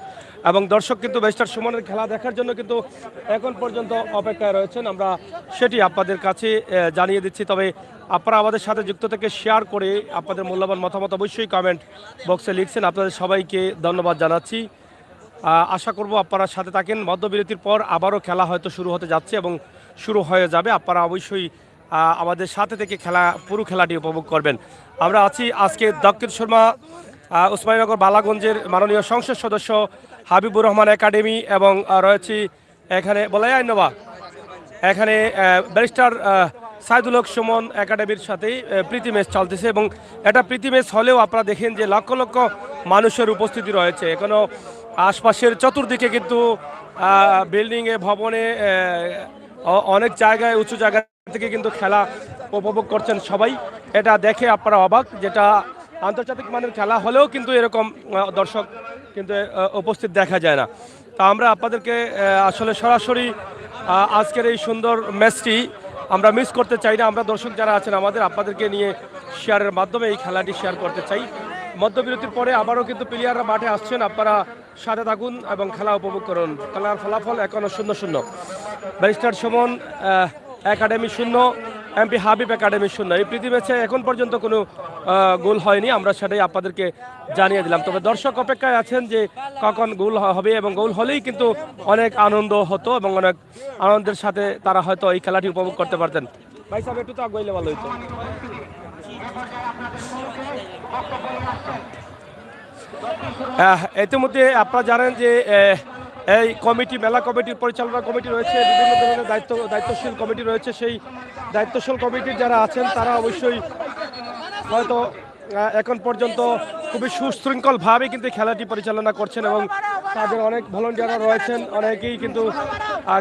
এবং দর্শক কিন্তু ব্যারিস্টার সুমনের খেলা দেখার জন্য কিন্তু এখন পর্যন্ত অপেক্ষায় রয়েছেন, আমরা সেটি আপনাদের কাছে জানিয়ে দিচ্ছি। তবে আপনারা আমাদের সাথে যুক্ত থেকে শেয়ার করে আপনাদের মূল্যবান মতামত অবশ্যই কমেন্ট বক্সে লিখছেন, আপনাদের সবাইকে ধন্যবাদ জানাচ্ছি। আশা করব আপনারা সাথে থাকেন। মধ্যবিরতির পর আবারও খেলা হয়তো শুরু হতে যাচ্ছে এবং শুরু হয়ে যাবে, আপনারা অবশ্যই আমাদের সাথে থেকে পুরো খেলাটি উপভোগ করবেন। আমরা আছি আজকে দক্ষিণ সুরমা উসমানীনগর বালাগঞ্জের মাননীয় সংসদ সদস্য হাবিবুর রহমান একাডেমি, এবং রয়েছি এখানে বলাই আইনবা, এখানে ব্যারিস্টার সাইদুল হক সুমন একাডেমির সাথেই প্রীতি ম্যাচ চলতেছে, এবং এটা প্রীতি ম্যাচ হলেও আপনারা দেখেন যে লক্ষ লক্ষ মানুষের উপস্থিতি রয়েছে এখনও আশপাশের চতুর্দিকে, কিন্তু বিল্ডিংয়ে, ভবনে, অনেক জায়গায়, উঁচু জায়গা থেকে কিন্তু খেলা উপভোগ করছেন সবাই। এটা দেখে আপনারা অবাক, যেটা আন্তর্জাতিক মানের খেলা হলেও কিন্তু এরকম দর্শক কিন্তু উপস্থিত দেখা যায় না। তা আমরা আপনাদেরকে আসলে সরাসরি আজকের এই সুন্দর ম্যাচটি আমরা মিস করতে চাই না। আমরা দর্শক যারা আছেন আমাদের, আপনাদেরকে নিয়ে শেয়ারের মাধ্যমে এই খেলাটি শেয়ার করতে চাই। মধ্যবিরতির পরে আবারও কিন্তু প্লেয়াররা মাঠে আসছেন, আপনারা সাথে থাকুন এবং খেলা উপভোগ করুন। খেলার ফলাফল এখনও 0-0। Barrister Suman academy 0, MP Habib academy 0। এই প্রীতি ম্যাচে এখন পর্যন্ত কোনো গোল হয়নি, আমরা সেটাই আপনাদেরকে জানিয়ে দিলাম। তবে দর্শক অপেক্ষায় আছেন যে কখন গোল হবে, এবং গোল হলেই কিন্তু অনেক আনন্দ হতো, এবং অনেক আনন্দের সাথে তারা হয়তো এই খেলাটি উপভোগ করতে পারতেন। ভাই সাহেব একটু তো আগে ভালো হইতো। ইতিমধ্যে আপনারা জানেন যে এই কমিটি, মেলা কমিটির পরিচালনা কমিটি রয়েছে, বিভিন্ন ধরনের দায়িত্বশীল কমিটি রয়েছে। সেই দায়িত্বশীল কমিটির যারা আছেন তারা অবশ্যই হয়তো এখন পর্যন্ত খুবই সুশৃঙ্খলভাবে কিন্তু খেলাটি পরিচালনা করছেন, এবং তাদের অনেক ভলান্টিয়াররা রয়েছেন, অনেকেই কিন্তু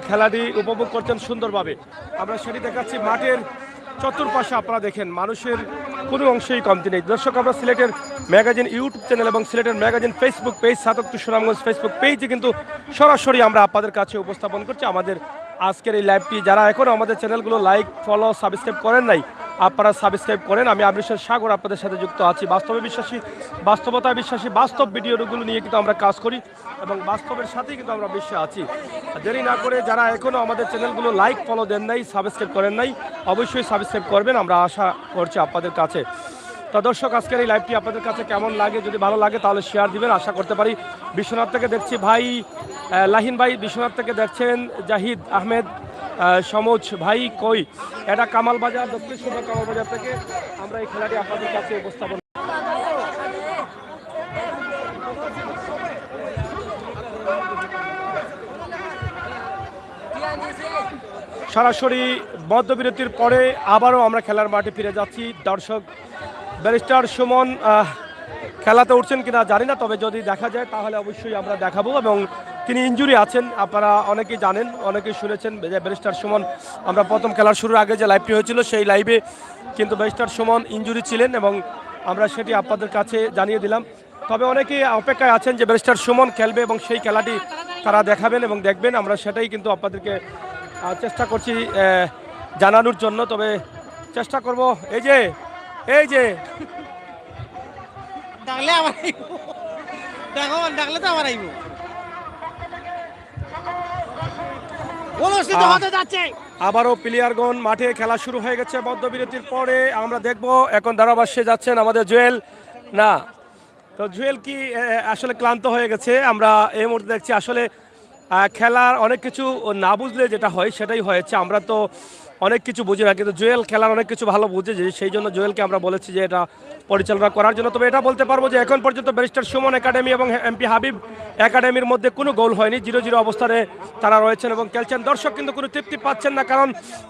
খেলাটি উপভোগ করছেন সুন্দরভাবে। আমরা সেটি দেখাচ্ছি মাঠের চতুর্পাশে, আপনারা দেখেন মানুষের কোনো অংশেই কমতি নেই। দর্শক আমরা সিলেটের ম্যাগাজিন ইউটিউব চ্যানেল এবং সিলেটের ম্যাগাজিন ফেসবুক পেজ, সাতক সুনামগঞ্জ ফেসবুক পেজে কিন্তু সরাসরি আমরা আপনাদের কাছে উপস্থাপন করছি আমাদের আজকের এই লাইভটি। যারা এখনও আমাদের চ্যানেলগুলো লাইক, ফলো, সাবস্ক্রাইব করেন নাই, আপনারা সাবস্ক্রাইব করেন। আমি আবৃশ্বর সাগর আপনাদের সাথে যুক্ত আছি। বাস্তবে বিশ্বাসী, বাস্তবতায় বিশ্বাসী, বাস্তব ভিডিওগুলো নিয়ে কিন্তু আমরা কাজ করি, এবং বাস্তবের সাথেই কিন্তু আমরা বিশ্বে আছি। দেরি না করে যারা এখনও আমাদের চ্যানেলগুলো লাইক, ফলো দেন নাই, সাবস্ক্রাইব করেন নাই, অবশ্যই সাবস্ক্রাইব করবেন, আমরা আশা করছি আপনাদের কাছে। তো দর্শক আজকের এই লাইভটি আপনাদের কাছে কেমন লাগে, যদি ভালো লাগে তাহলে শেয়ার দিবেন, আশা করতে পারি। বিশ্বনাথ থেকে দেখছি ভাই লাহিন ভাই, বিশ্বনাথ থেকে দেখছেন জাহিদ আহমেদ, সমুজ ভাই কই, এটা কামালবাজার, দক্ষিণ সুরমা কামালবাজার থেকে আমরা এই খেলাটি আপনাদের কাছে উপস্থাপন। সরাসরি মধ্যবিরতির পরে আবারও আমরা খেলার মাঠে ফিরে যাচ্ছি। দর্শক ব্যারিস্টার সুমন খেলাতে উঠছেন কিনা জানি না, তবে যদি দেখা যায় তাহলে অবশ্যই আমরা দেখাবো, এবং তিনি ইনজুরি আছেন, আপনারা অনেকেই জানেন, অনেকেই শুনেছেন যে ব্যারিস্টার সুমন, আমরা প্রথম খেলার শুরুর আগে যে লাইভটি হয়েছিল সেই লাইভে কিন্তু ব্যারিস্টার সুমন ইনজুরি ছিলেন, এবং আমরা সেটি আপনাদের কাছে জানিয়ে দিলাম। তবে অনেকেই অপেক্ষায় আছেন যে ব্যারিস্টার সুমন খেলবে এবং সেই খেলাটি তারা দেখাবেন এবং দেখবেন, আমরা সেটাই কিন্তু আপনাদেরকে চেষ্টা করছি জানানোর জন্য। তবে চেষ্টা করব এই যে ডাকলে আবার দেখো, ডাকলে তো আবার আইব। আবারও প্লেয়ারগণ মাঠে খেলা শুরু হয়ে গেছে মধ্যবিরতির পরে। আমরা দেখব এখন ধারাভাষ্যে যাচ্ছেন আমাদের জুয়েল। না তো জুয়েল কি আসলে ক্লান্ত হয়ে গেছে? আমরা এই মুহূর্তে দেখছি আসলে খেলার অনেক কিছু না বুঝলে যেটা হয় সেটাই হয়েছে। আমরা তো অনেক কিছু বুঝি না, কিন্তু জুয়েল খেলার অনেক কিছু ভালো বুঝে, যে সেই জন্য জুয়েলকে আমরা বলেছি যে এটা পরিচালনা করার জন্য। তবে এটা বলতে পারবো যে এখন পর্যন্ত ব্যারিস্টার সুমন একাডেমি এবং এমপি হাবিব একাডেমির মধ্যে কোনো গোল হয়নি, 0-0 অবস্থানে তারা রয়েছেন এবং খেলছেন। দর্শক কিন্তু কোনো তৃপ্তি পাচ্ছেন না, কারণ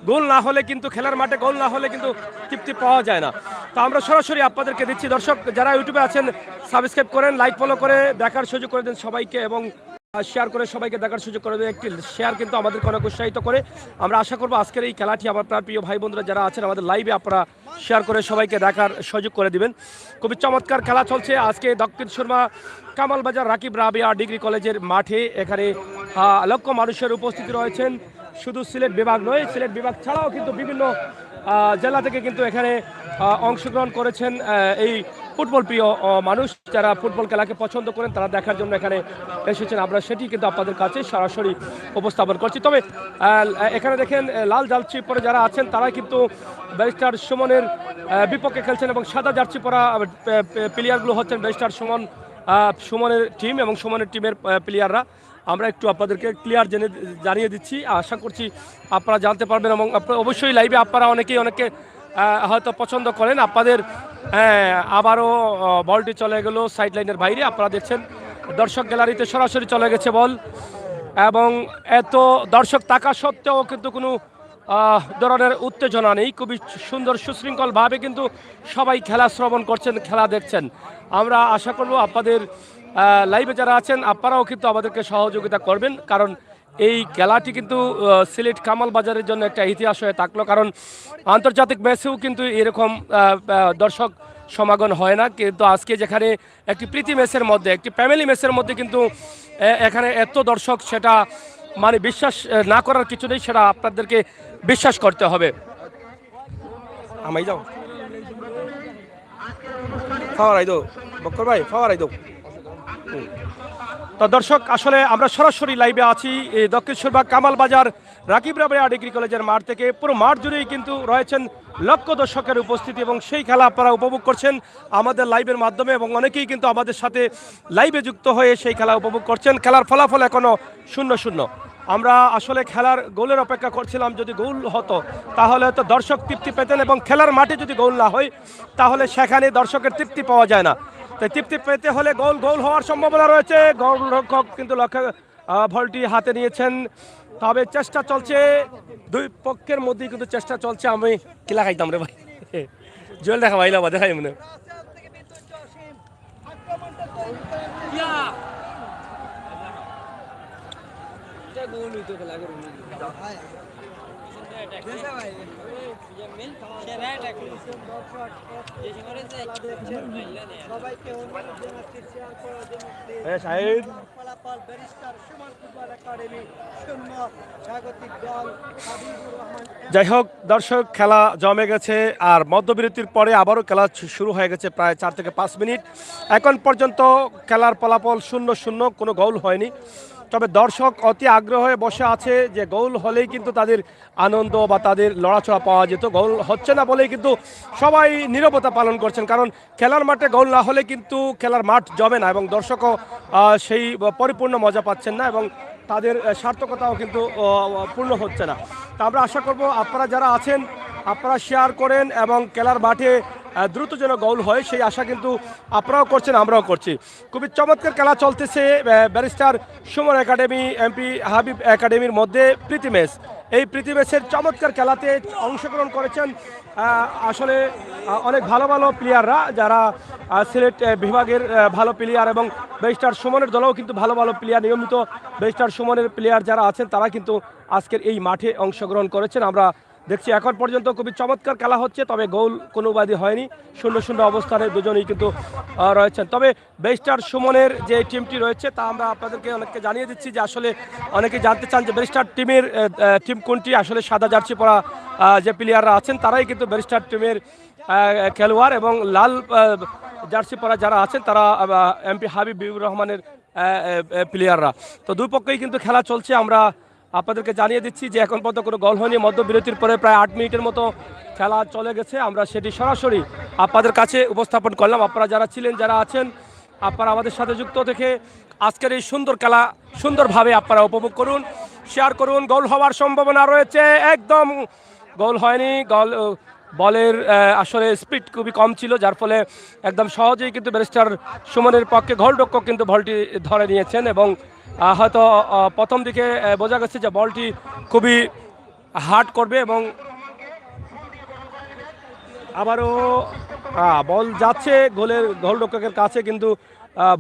গোল না হলে কিন্তু খেলার মাঠে গোল না হলে কিন্তু তৃপ্তি পাওয়া যায় না। তো আমরা সরাসরি আপনাদেরকে দিচ্ছি। দর্শক যারা ইউটিউবে আছেন সাবস্ক্রাইব করেন, লাইক ফলো করে দেখার সুযোগ করে দেন সবাইকে, এবং শেয়ার করে সবাইকে দেখার সুযোগ করে দেয়। একটি শেয়ার কিন্তু আমাদেরকে অনেক উৎসাহিত করে। আমরা আশা করবো আজকের এই খেলাটি আপনার প্রিয় ভাই বন্ধুরা যারা আছেন আমাদের লাইভে আপনারা শেয়ার করে সবাইকে দেখার সুযোগ করে দিবেন। খুবই চমৎকার খেলা চলছে আজকে দক্ষিণ সুরমা কামালবাজার রাকিব রাবেয়া ডিগ্রি কলেজের মাঠে। এখানে লক্ষ মানুষের উপস্থিতি রয়েছেন। শুধু সিলেট বিভাগ নয়, সিলেট বিভাগ ছাড়াও কিন্তু বিভিন্ন জেলা থেকে কিন্তু এখানে অংশগ্রহণ করেছেন এই ফুটবল প্রিয় মানুষ, যারা ফুটবল খেলাকে পছন্দ করেন, তারা দেখার জন্য এখানে এসেছেন। আমরা সেটি কিন্তু আপনাদের কাছে সরাসরি উপস্থাপন করছি। তবে এখানে দেখেন লাল জার্সি পরে যারা আছেন তারা কিন্তু ব্যারিস্টার সুমনের বিপক্ষে খেলছেন, এবং সাদা জার্সি পরা প্লেয়ারগুলো হচ্ছেন ব্যারিস্টার সুমনের টিম এবং সুমনের টিমের প্লেয়াররা। আমরা একটু আপনাদেরকে ক্লিয়ার জানিয়ে দিচ্ছি, আশা করছি আপনারা জানতে পারবেন, এবং অবশ্যই লাইভে আপনারা অনেকে হয়তো পছন্দ করেন। আপনাদের আবারও বলটি চলে গেল সাইড লাইনের বাইরে। আপনারা দেখছেন দর্শক গ্যালারিতে সরাসরি চলে গেছে বল, এবং এত দর্শক থাকা সত্ত্বেও কিন্তু কোনো ধরনের উত্তেজনা নেই। খুবই সুন্দর সুশৃঙ্খলভাবে কিন্তু সবাই খেলা শ্রবণ করছেন, খেলা দেখছেন। আমরা আশা করব আপনাদের লাইভে যারা আছেন আপনারাও কিন্তু আমাদেরকে সহযোগিতা করবেন, কারণ এই খেলাটি কিন্তু সিলেট কামালবাজারের জন্য একটা ইতিহাস হয়ে থাকলো। কারণ আন্তর্জাতিক ম্যাচেও কিন্তু এরকম দর্শক সমাগম হয় না, কিন্তু আজকে যেখানে একটি প্রীতি ম্যাচের মধ্যে, একটি ফ্যামিলি ম্যাচের মধ্যে কিন্তু এখানে এত দর্শক, সেটা মানে বিশ্বাস না করার কিছু নেই, সেটা আপনাদেরকে বিশ্বাস করতে হবে। আমাই যাও ফাওয়ার আইদো বক্কর ভাই, ফাওয়ার আইদো। তো দর্শক আসলে আমরা সরাসরি লাইভে আছি এই দক্ষিণ সুরমা কামালবাজার রাকিব রাবেয়া ডিগ্রি কলেজের মাঠ থেকে। পুরো মাঠ জুড়েই কিন্তু রয়েছেন লক্ষ দর্শকের উপস্থিতি, এবং সেই খেলা আপনারা উপভোগ করছেন আমাদের লাইভের মাধ্যমে, এবং অনেকেই কিন্তু আমাদের সাথে লাইভে যুক্ত হয়ে সেই খেলা উপভোগ করছেন। খেলার ফলাফল এখনো 0-0। আমরা আসলে খেলার গোলের অপেক্ষা করছিলাম। যদি গোল হতো তাহলে হয়তো দর্শক তৃপ্তি পেতেন, এবং খেলার মাঠে যদি গোল না হয় তাহলে সেখানে দর্শকের তৃপ্তি পাওয়া যায় না। তাই তৃপ্তি পেতে হলে গোল হওয়ার সম্ভাবনা রয়েছে। গোলরক্ষক কিন্তু বলটি হাতে নিয়েছেন, তবে চেষ্টা চলছে দুই পক্ষের মধ্যেই, কিন্তু চেষ্টা চলছে। আমি কিলা খাইতাম রে ভাই, জল দেখা ভাইলা দেখাই মনে যাই হোক দর্শক, খেলা জমে গেছে, আর মধ্যবিরতির পরে আবারও খেলা শুরু হয়ে গেছে প্রায় 4 থেকে 5 মিনিট। এখন পর্যন্ত খেলার ফলাফল 0-0, কোনো গোল হয়নি। তবে দর্শক অতি আগ্রহে বসে আছে যে গোল হলেই কিন্তু তাদের আনন্দ বা তাদের লড়াচড়া পাওয়া যেত। গোল হচ্ছে না বলেই কিন্তু সবাই নীরবতা পালন করছেন, কারণ খেলার মাঠে গোল না হলে কিন্তু খেলার মাঠ জমে না, এবং দর্শকও সেই পরিপূর্ণ মজা পাচ্ছেন না, এবং তাদের সার্থকতাও কিন্তু পূর্ণ হচ্ছে না। তা আমরা আশা করব আপনারা যারা আছেন আপনারা শেয়ার করেন, এবং খেলার মাঠে দ্রুত যেন গোল হয় সেই আশা কিন্তু আপনারাও করছেন, আমরাও করছি। খুবই চমৎকার খেলা চলতেছে barrister Suman academy MP Habib একাডেমির মধ্যে প্রীতি ম্যাচ। এই প্রীতি ম্যাচের চমৎকার খেলাতে অংশগ্রহণ করেছেন আসলে অনেক ভালো ভালো প্লেয়াররা, যারা সিলেট বিভাগের ভালো প্লেয়ার, এবং ব্যারিস্টার সুমনের দলেও কিন্তু ভালো ভালো প্লেয়ার, নিয়মিত ব্যারিস্টার সুমনের প্লেয়ার যারা আছেন তারা কিন্তু আজকের এই মাঠে অংশগ্রহণ করেছেন। আমরা দেখছি এখন পর্যন্ত খুবই চমৎকার খেলা হচ্ছে, তবে গোল কোনো উপাধি হয়নি। 0-0 অবস্থানে দুজনেই কিন্তু রয়েছেন। তবে ব্যারিস্টার সুমনের যে টিমটি রয়েছে তা আমরা আপনাদেরকে অনেককে জানিয়ে দিচ্ছি যে আসলে অনেকে জানতে চান যে ব্যারিস্টার টিমের টিম কোনটি। আসলে সাদা জার্সি পরা যে প্লেয়াররা আছেন তারাই কিন্তু ব্যারিস্টার টিমের খেলোয়াড়, এবং লাল জার্সি পরা যারা আছেন তারা এমপি হাবিবুর রহমানের প্লেয়াররা। তো দুই পক্ষেই কিন্তু খেলা চলছে। আমরা আপনাদেরকে জানিয়ে দিচ্ছি যে এখন পর্যন্ত কোনো গোল হয়নি। মধ্যবিরতির পরে প্রায় 8 মিনিটের মতো খেলা চলে গেছে। আমরা সেটি সরাসরি আপনাদের কাছে উপস্থাপন করলাম। আপনারা যারা ছিলেন, যারা আছেন, আপনারা আমাদের সাথে যুক্ত থেকে আজকের এই সুন্দর খেলা সুন্দরভাবে আপনারা উপভোগ করুন, শেয়ার করুন। গোল হওয়ার সম্ভাবনা রয়েছে, একদম গোল হয়নি। বলের আসলে স্পিড খুবই কম ছিল, যার ফলে একদম সহজেই কিন্তু ব্যারিস্টার সুমনের পক্ষে গোলরক্ষক কিন্তু বলটি ধরে নিয়েছেন, এবং হয়তো প্রথম দিকে বোঝা গেছে যে বলটি খুবই হার্ড করবে, এবং আবারও বল যাচ্ছে গোলরক্ষকের কাছে, কিন্তু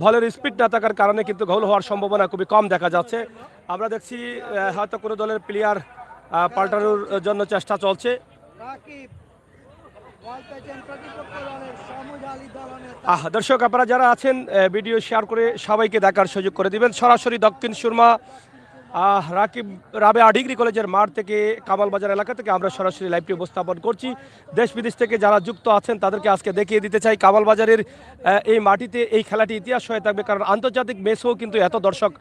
বলের স্পিড না থাকার কারণে কিন্তু গোল হওয়ার সম্ভাবনা খুবই কম দেখা যাচ্ছে। আমরা দেখছি হয়তো কোনো দলের প্লেয়ার পাল্টানোর জন্য চেষ্টা চলছে। দর্শক আপনারা যারা আছেন ভিডিও শেয়ার করে সবাইকে দেখার সুযোগ করে দিবেন। সরাসরি দক্ষিণ সুরমা রাকিব রাবেয়া ডিগ্রি কলেজের মাঠ থেকে, কামালবাজার এলাকা থেকে আমরা সরাসরি লাইভটি উপস্থাপন করছি। দেশ বিদেশ থেকে যারা যুক্ত আছেন তাদেরকে আজকে দেখিয়ে দিতে চাই কামালবাজারের এই মাটিতে এই খেলাটি ইতিহাস হয়ে থাকবে, কারণ আন্তর্জাতিক ম্যাচেও কিন্তু এত দর্শক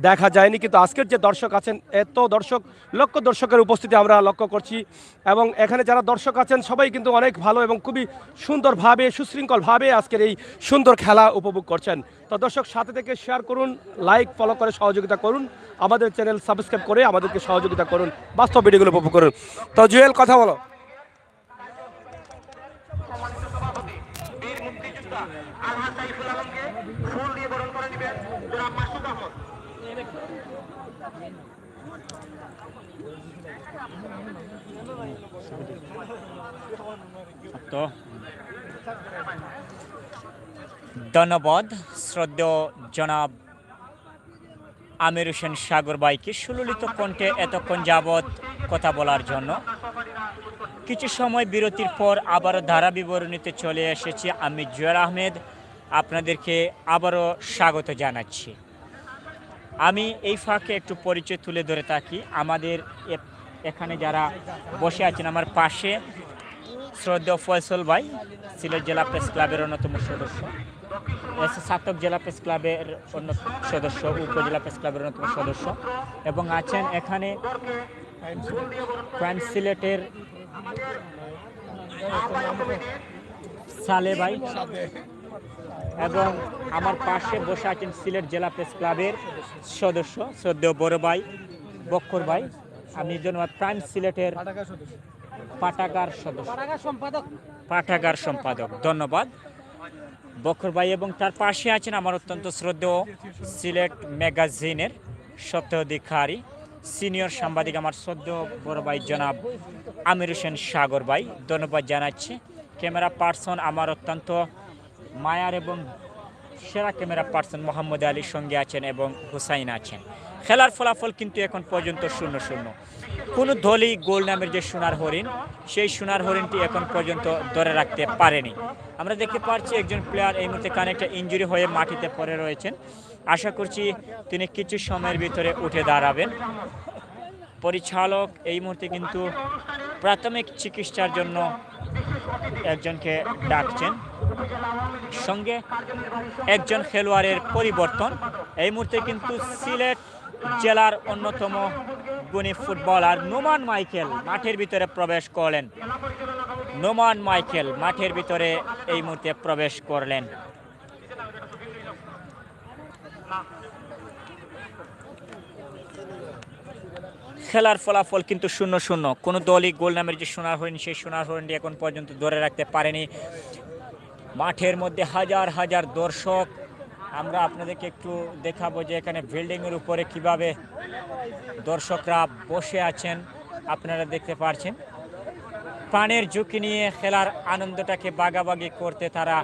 দেখা যায়নি, কিন্তু আজকের যে দর্শক আছেন এত দর্শক, লক্ষ দর্শকের উপস্থিতি আমরা লক্ষ্য করছি, এবং এখানে যারা দর্শক আছেন সবাই কিন্তু অনেক ভালো এবং খুবই সুন্দরভাবে সুশৃঙ্খলভাবে আজকের এই সুন্দর খেলা উপভোগ করছেন। তো দর্শক সাথে থেকে শেয়ার করুন, লাইক ফলো করে সহযোগিতা করুন, আমাদের চ্যানেল সাবস্ক্রাইব করে আমাদেরকে সহযোগিতা করুন, বাস্তব ভিডিওগুলো উপভোগ করুন। তো জুয়েল কথা বলো। তো ধন্যবাদ শ্রদ্ধেয় জনাব আমির হোসেন সাগর ভাইকে সুললিত কণ্ঠে এতক্ষণ যাবৎ কথা বলার জন্য। কিছু সময় বিরতির পর আবারও ধারা বিবরণীতে চলে এসেছি আমি জুয়েল আহমেদ, আপনাদেরকে আবারও স্বাগত জানাচ্ছি। আমি এই ফাঁকে একটু পরিচয় তুলে ধরে থাকি। আমাদের এখানে যারা বসে আছেন, আমার পাশে শ্রদ্ধেয় ফয়সল ভাই, সিলেট জেলা প্রেস ক্লাবের অন্যতম সদস্য, সাতক জেলা প্রেস ক্লাবের অন্য সদস্য, উপজেলা প্রেস ক্লাবের অন্যতম সদস্য, এবং আছেন এখানে প্রাইম সিলেটের সালে ভাই, এবং আমার পাশে বসে আছেন সিলেট জেলা প্রেস ক্লাবের সদস্য শ্রদ্ধেয় বড় ভাই বক্কর ভাই। আমি ধন্যবাদ প্রাইম সিলেটের পাঠাগার সদস্য, পাঠাগার সম্পাদক, ধন্যবাদ বক্কর ভাই। এবং তার পাশে আছেন আমার অত্যন্ত শ্রদ্ধেয় সিলেট ম্যাগাজিনের স্বত্বাধিকারী সিনিয়র সাংবাদিক আমার শ্রদ্ধেয় বড় ভাই জনাব আমির হোসেন সাগর ভাই, ধন্যবাদ জানাচ্ছি। ক্যামেরা পার্সন আমার অত্যন্ত মায়ার এবং সেরা ক্যামেরা পার্সন মোহাম্মদ আলীর সঙ্গে আছেন এবং হুসাইন আছেন। খেলার ফলাফল কিন্তু এখন পর্যন্ত 0-0। কোনো দলই গোল নামের যে সোনার হরিণ, সেই সোনার হরিণটি এখন পর্যন্ত ধরে রাখতে পারেনি। আমরা দেখতে পাচ্ছি একজন প্লেয়ার এই মুহূর্তে কানেকটা ইনজুরি হয়ে মাটিতে পড়ে রয়েছেন। আশা করছি তিনি কিছু সময়ের ভিতরে উঠে দাঁড়াবেন। পরিচালক এই মুহূর্তে কিন্তু প্রাথমিক চিকিৎসার জন্য একজনকে ডাকছেন, সঙ্গে একজন খেলোয়াড়ের পরিবর্তন। এই মুহূর্তে কিন্তু সিলেট জেলার অন্যতম গুণী ফুটবলার নোমান মাইকেল মাঠের ভিতরে প্রবেশ করলেন। নোমান মাইকেল মাঠের ভিতরে এই মুহূর্তে প্রবেশ করলেন। খেলার ফলাফল কিন্তু 0-0। কোনো দলই গোল নামের যে সোনার হরিণ, সেই সোনার হরিণটি এখন পর্যন্ত ধরে রাখতে পারেনি। মাঠের মধ্যে হাজার হাজার দর্শক। আমরা আপনাদেরকে একটু দেখাবো যে এখানে বিল্ডিংয়ের উপরে কিভাবে দর্শকরা বসে আছেন, আপনারা দেখতে পাচ্ছেন। প্রাণের ঝুঁকি নিয়ে খেলার আনন্দটাকে ভাগাভাগি করতে তারা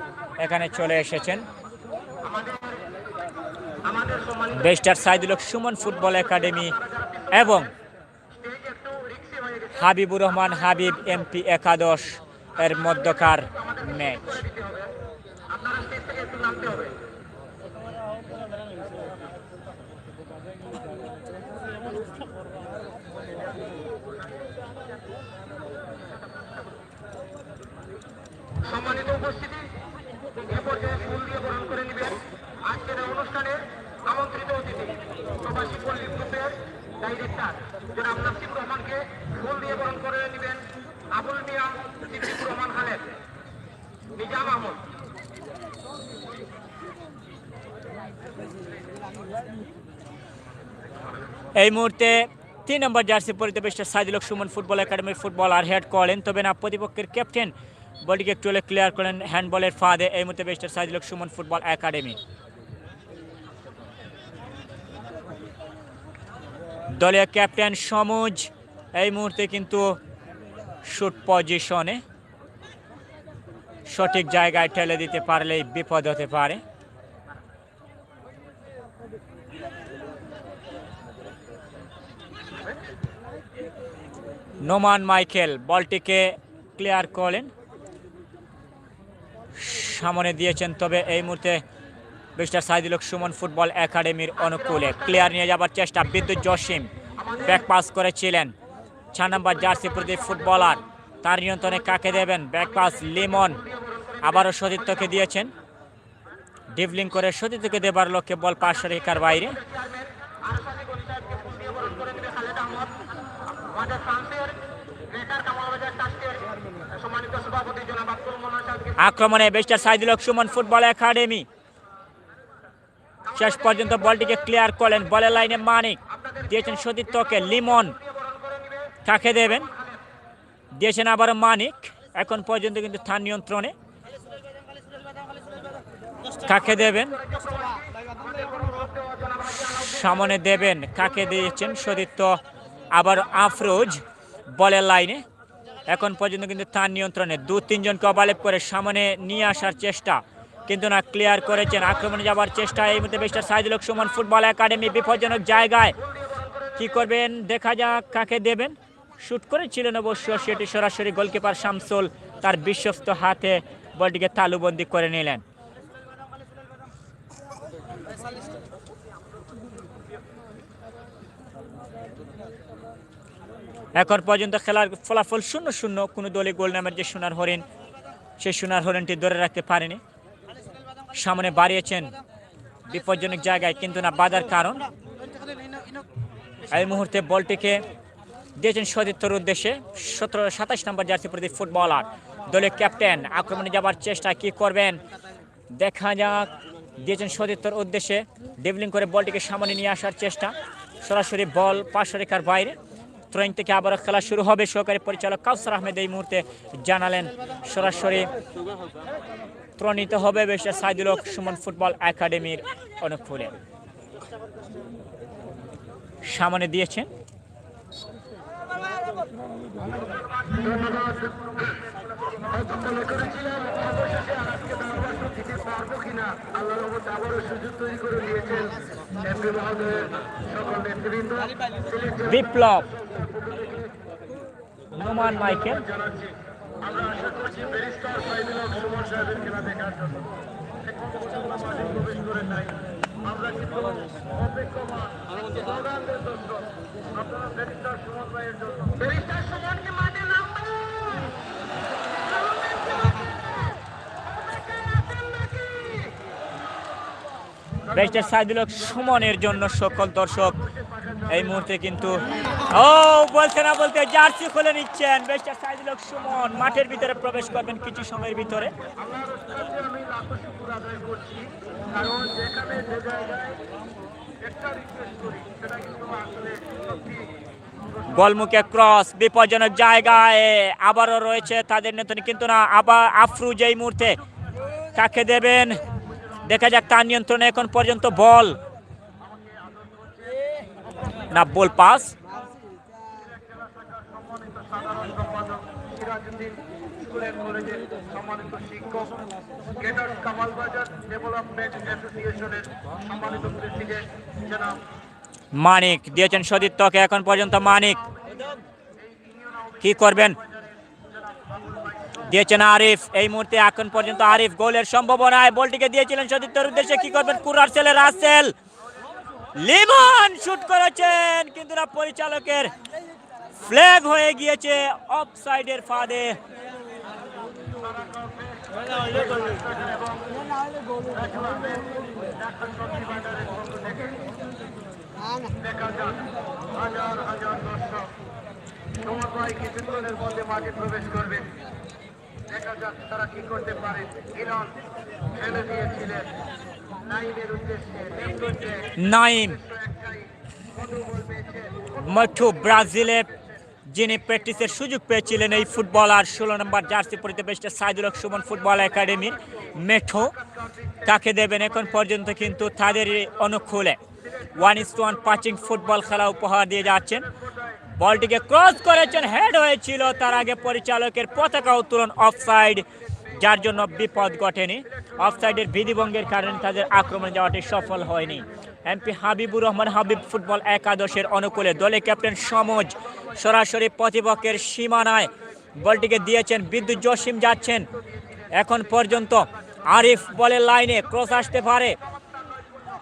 এখানে চলে এসেছেন। Barrister Saidul Haque Suman football academy এবং হাবিবুর রহমান হাবিব এমপি একাদশ এর মধ্যকার ম্যাচ। আপনারা স্টেজ থেকে একটু নামতে হবে। সম্মানিত উপস্থিতি, এ পর্যায়ে ফুল দিয়ে বরণ করে নেবেন আজকের এই অনুষ্ঠানের আমন্ত্রিত অতিথি প্রবাসী পল্লী গ্রুপের ডাইরেক্টর জনাব নাসিবুর রহমানকে ফুল দিয়ে বরণ করে নেবেন আবুল মিয়া সিদ্দিকুর রহমান খালেদ, নিজাম আহমদ। এই মুহূর্তে 3 নম্বর জার্সি পরিহিত মিস্টার সাইদুল হক সুমন ফুটবল একাডেমির ফুটবলার হেড করেন, তবে না প্রতিপক্ষের ক্যাপ্টেন বলটিকে একটু হলে ক্লিয়ার করেন হ্যান্ডবলের ফাঁদে। এই মুহূর্তে mister Saidul Haque Suman football academy দলীয় ক্যাপ্টেন সমুজ এই মুহূর্তে কিন্তু শুট পজিশনে, সঠিক জায়গায় ঠেলে দিতে পারলেই বিপদ হতে পারে। নোমান মাইকেল বলটিকে ক্লিয়ার করলেন, সামনে দিয়েছেন, তবে এই মুহূর্তে মিস্টার সাইদুল হক সুমন ফুটবল একাডেমির অনুকূলে ক্লিয়ার নিয়ে যাবার চেষ্টা। বিদ্যুৎ জসিম ব্যাক পাস করেছিলেন 6 নম্বর জার্সি প্রতি ফুটবলার, তার নিয়ন্ত্রণে কাকে দেবেন? ব্যাক পাস লিমন আবারও সতীর্থকে দিয়েছেন, ডিভলিং করে সতীর্থকে দেবার লক্ষ্যে বল পার্শ্বরেখার বাইরে। আক্রমণে mister Saidul Haque Suman football academy শেষ পর্যন্ত বলটিকে ক্লিয়ার করলেন। বলের লাইনে মানিক দিয়েছেন সতীর্থকে, লিমন কাকে দেবেন? দিয়েছেন আবারও মানিক, এখন পর্যন্ত কিন্তু স্থান নিয়ন্ত্রণে, কাকে দেবেন? সামনে দেবেন, কাকে দিয়েছেন? সতীর্থ আবার আফরোজ বলের লাইনে, এখন পর্যন্ত কিন্তু স্থান নিয়ন্ত্রণে। 2-3 জনকে ওভারল্যাপ করে সামনে নিয়ে আসার চেষ্টা, কিন্তু না ক্লিয়ার করেছেন। আক্রমণে যাবার চেষ্টা এই মুহূর্তে mister Saidul Haque Suman football academy বিপজ্জনক জায়গায়, কি করবেন দেখা যাক, কাকে দেবেন? শুট করেছিলেন অবশ্য, সেটি সরাসরি গোলকিপার শামসুল তার বিশ্বস্ত হাতে বলটিকে তালুবন্দি করে নিলেন। এখন পর্যন্ত খেলার ফলাফল 0-0, কোনো দলে গোল নামের যে সোনার হরিণ, সেই সোনার হরিণটি ধরে রাখতে পারেনি। সামনে বাড়িয়েছেন বিপজ্জনক জায়গায়, কিন্তু না বাধার কারণ। এই মুহূর্তে বলটিকে দিয়েছেন সতীর্থর উদ্দেশ্যে 27 নম্বর জার্সি প্রতি ফুটবলার, দলের ক্যাপ্টেন। আক্রমণে যাবার চেষ্টা, কি করবেন দেখা যাক। দিয়েছেন সতীর্থর উদ্দেশ্যে, ডেভলিং করে বলটিকে সামনে নিয়ে আসার চেষ্টা, সরাসরি বল পার্শ্বরেখার বাইরে। থ্রোয়িং থেকে আবারও খেলা শুরু হবে। সহকারী পরিচালক কাউসার আহমেদ এই মুহূর্তে জানালেন সরাসরি থ্রো নিতে হবে মিস্টার সাইদুল হক সুমন ফুটবল একাডেমির অনুকূলে। সামনে দিয়েছেন, বিপ্লব, নোমান মাইকেল, আমরা আশা করছি ব্যারিস্টার সাইদুল হক সুমন সাহেবের খেলা দেখার জন্য প্রবেশ করে নাই। আমরা কিন্তু অপেক্ষমান স্লোগানদের দর্শক, আপনারা ব্যারিস্টার সুমন ভাইয়ের জন্য, ব্যারিস্টার সুমনকে মাঠে নামবো। ব্যারিস্টার সাইদুল হক সুমনের জন্য সকল দর্শক এই মুহূর্তে কিন্তু বলতে না বলতে জার্সি খুলে নিচ্ছেন। ব্যারিস্টার সাইদুল হক সুমন মাঠের ভিতরে প্রবেশ করবেন কিছু সময়ের ভিতরে। আমি লাখো শুকর আদায় করছি, কারণ যেখানে যে জায়গায় একটা রিকোয়েস্ট করি সেটা কিন্তু আসলে সত্যি। গোলমুখে ক্রস, বিপজ্জনক জায়গায় আবারও রয়েছে তাদের নেতৃত্বে, কিন্তু না আবার আফরুজ এই মুহূর্তে কাকে দেবেন দেখা যাক। তার নিয়ন্ত্রণে এখন পর্যন্ত বল না, বল পাস। সম্মানিত শিক্ষক, গেটার্স কামালবাজার ডেভেলপমেন্ট অ্যাসোসিয়েশনের সম্মানিত প্রেসিডেন্ট জনাব মানিক দিয়েছেন সতীর্থকে, এখন পর্যন্ত মানিক কি করবেন, দিয়েছেন আরিফ। এই মুহূর্তে এখন পর্যন্ত আরিফ গোলের সম্ভাবনায় বলটিকে দিয়েছিলেন সতীর্থের উদ্দেশ্যে। কি করবেন, কুরারসেল, রাসেল, লিমন শুট করেছেন, কিন্তু না, পরিচালকের ফ্ল্যাগ হয়ে গিয়েছে অফসাইডের ফাঁদে। হাজার হাজার দর্শক সমন্বয় কিছুক্ষণের মধ্যে মাঠে প্রবেশ করবে। দেখা যাক তারা কি করতে পারে। ইরান ঠেলে দিয়েছিলেন নাইমের উদ্দেশ্যে, নাইম মঠু ব্রাজিলে যিনি প্র্যাকটিসের সুযোগ পেয়েছিলেন এই ফুটবলার 16 নম্বর জার্সি পরিতে বেস্টে সাইদুল হক সুমন ফুটবল একাডেমির মেঠো, কাকে দেবেন এখন পর্যন্ত কিন্তু তাদের অনুকূলে 1-1 পাচিং ফুটবল খেলা উপহার দিয়ে যাচ্ছেন। বলটিকে ক্রস করেছেন, হেড হয়েছিল, তার আগে পরিচালকের পতাকা উত্তোলন অফসাইড, যার জন্য বিপদ ঘটেনি। অফসাইডের বিধিভঙ্গের কারণে তাদের আক্রমণে যাওয়াটি সফল হয়নি। এমপি হাবিবুর রহমান হাবিব ফুটবল একাদশের অনুকূলে দলের ক্যাপ্টেন সমজ সরাসরি প্রতিপক্ষের সীমানায় বলটিকে দিয়েছেন। বিদ্যুৎ জসিম যাচ্ছেন, এখন পর্যন্ত আরিফ বলের লাইনে, ক্রস আসতে পারে,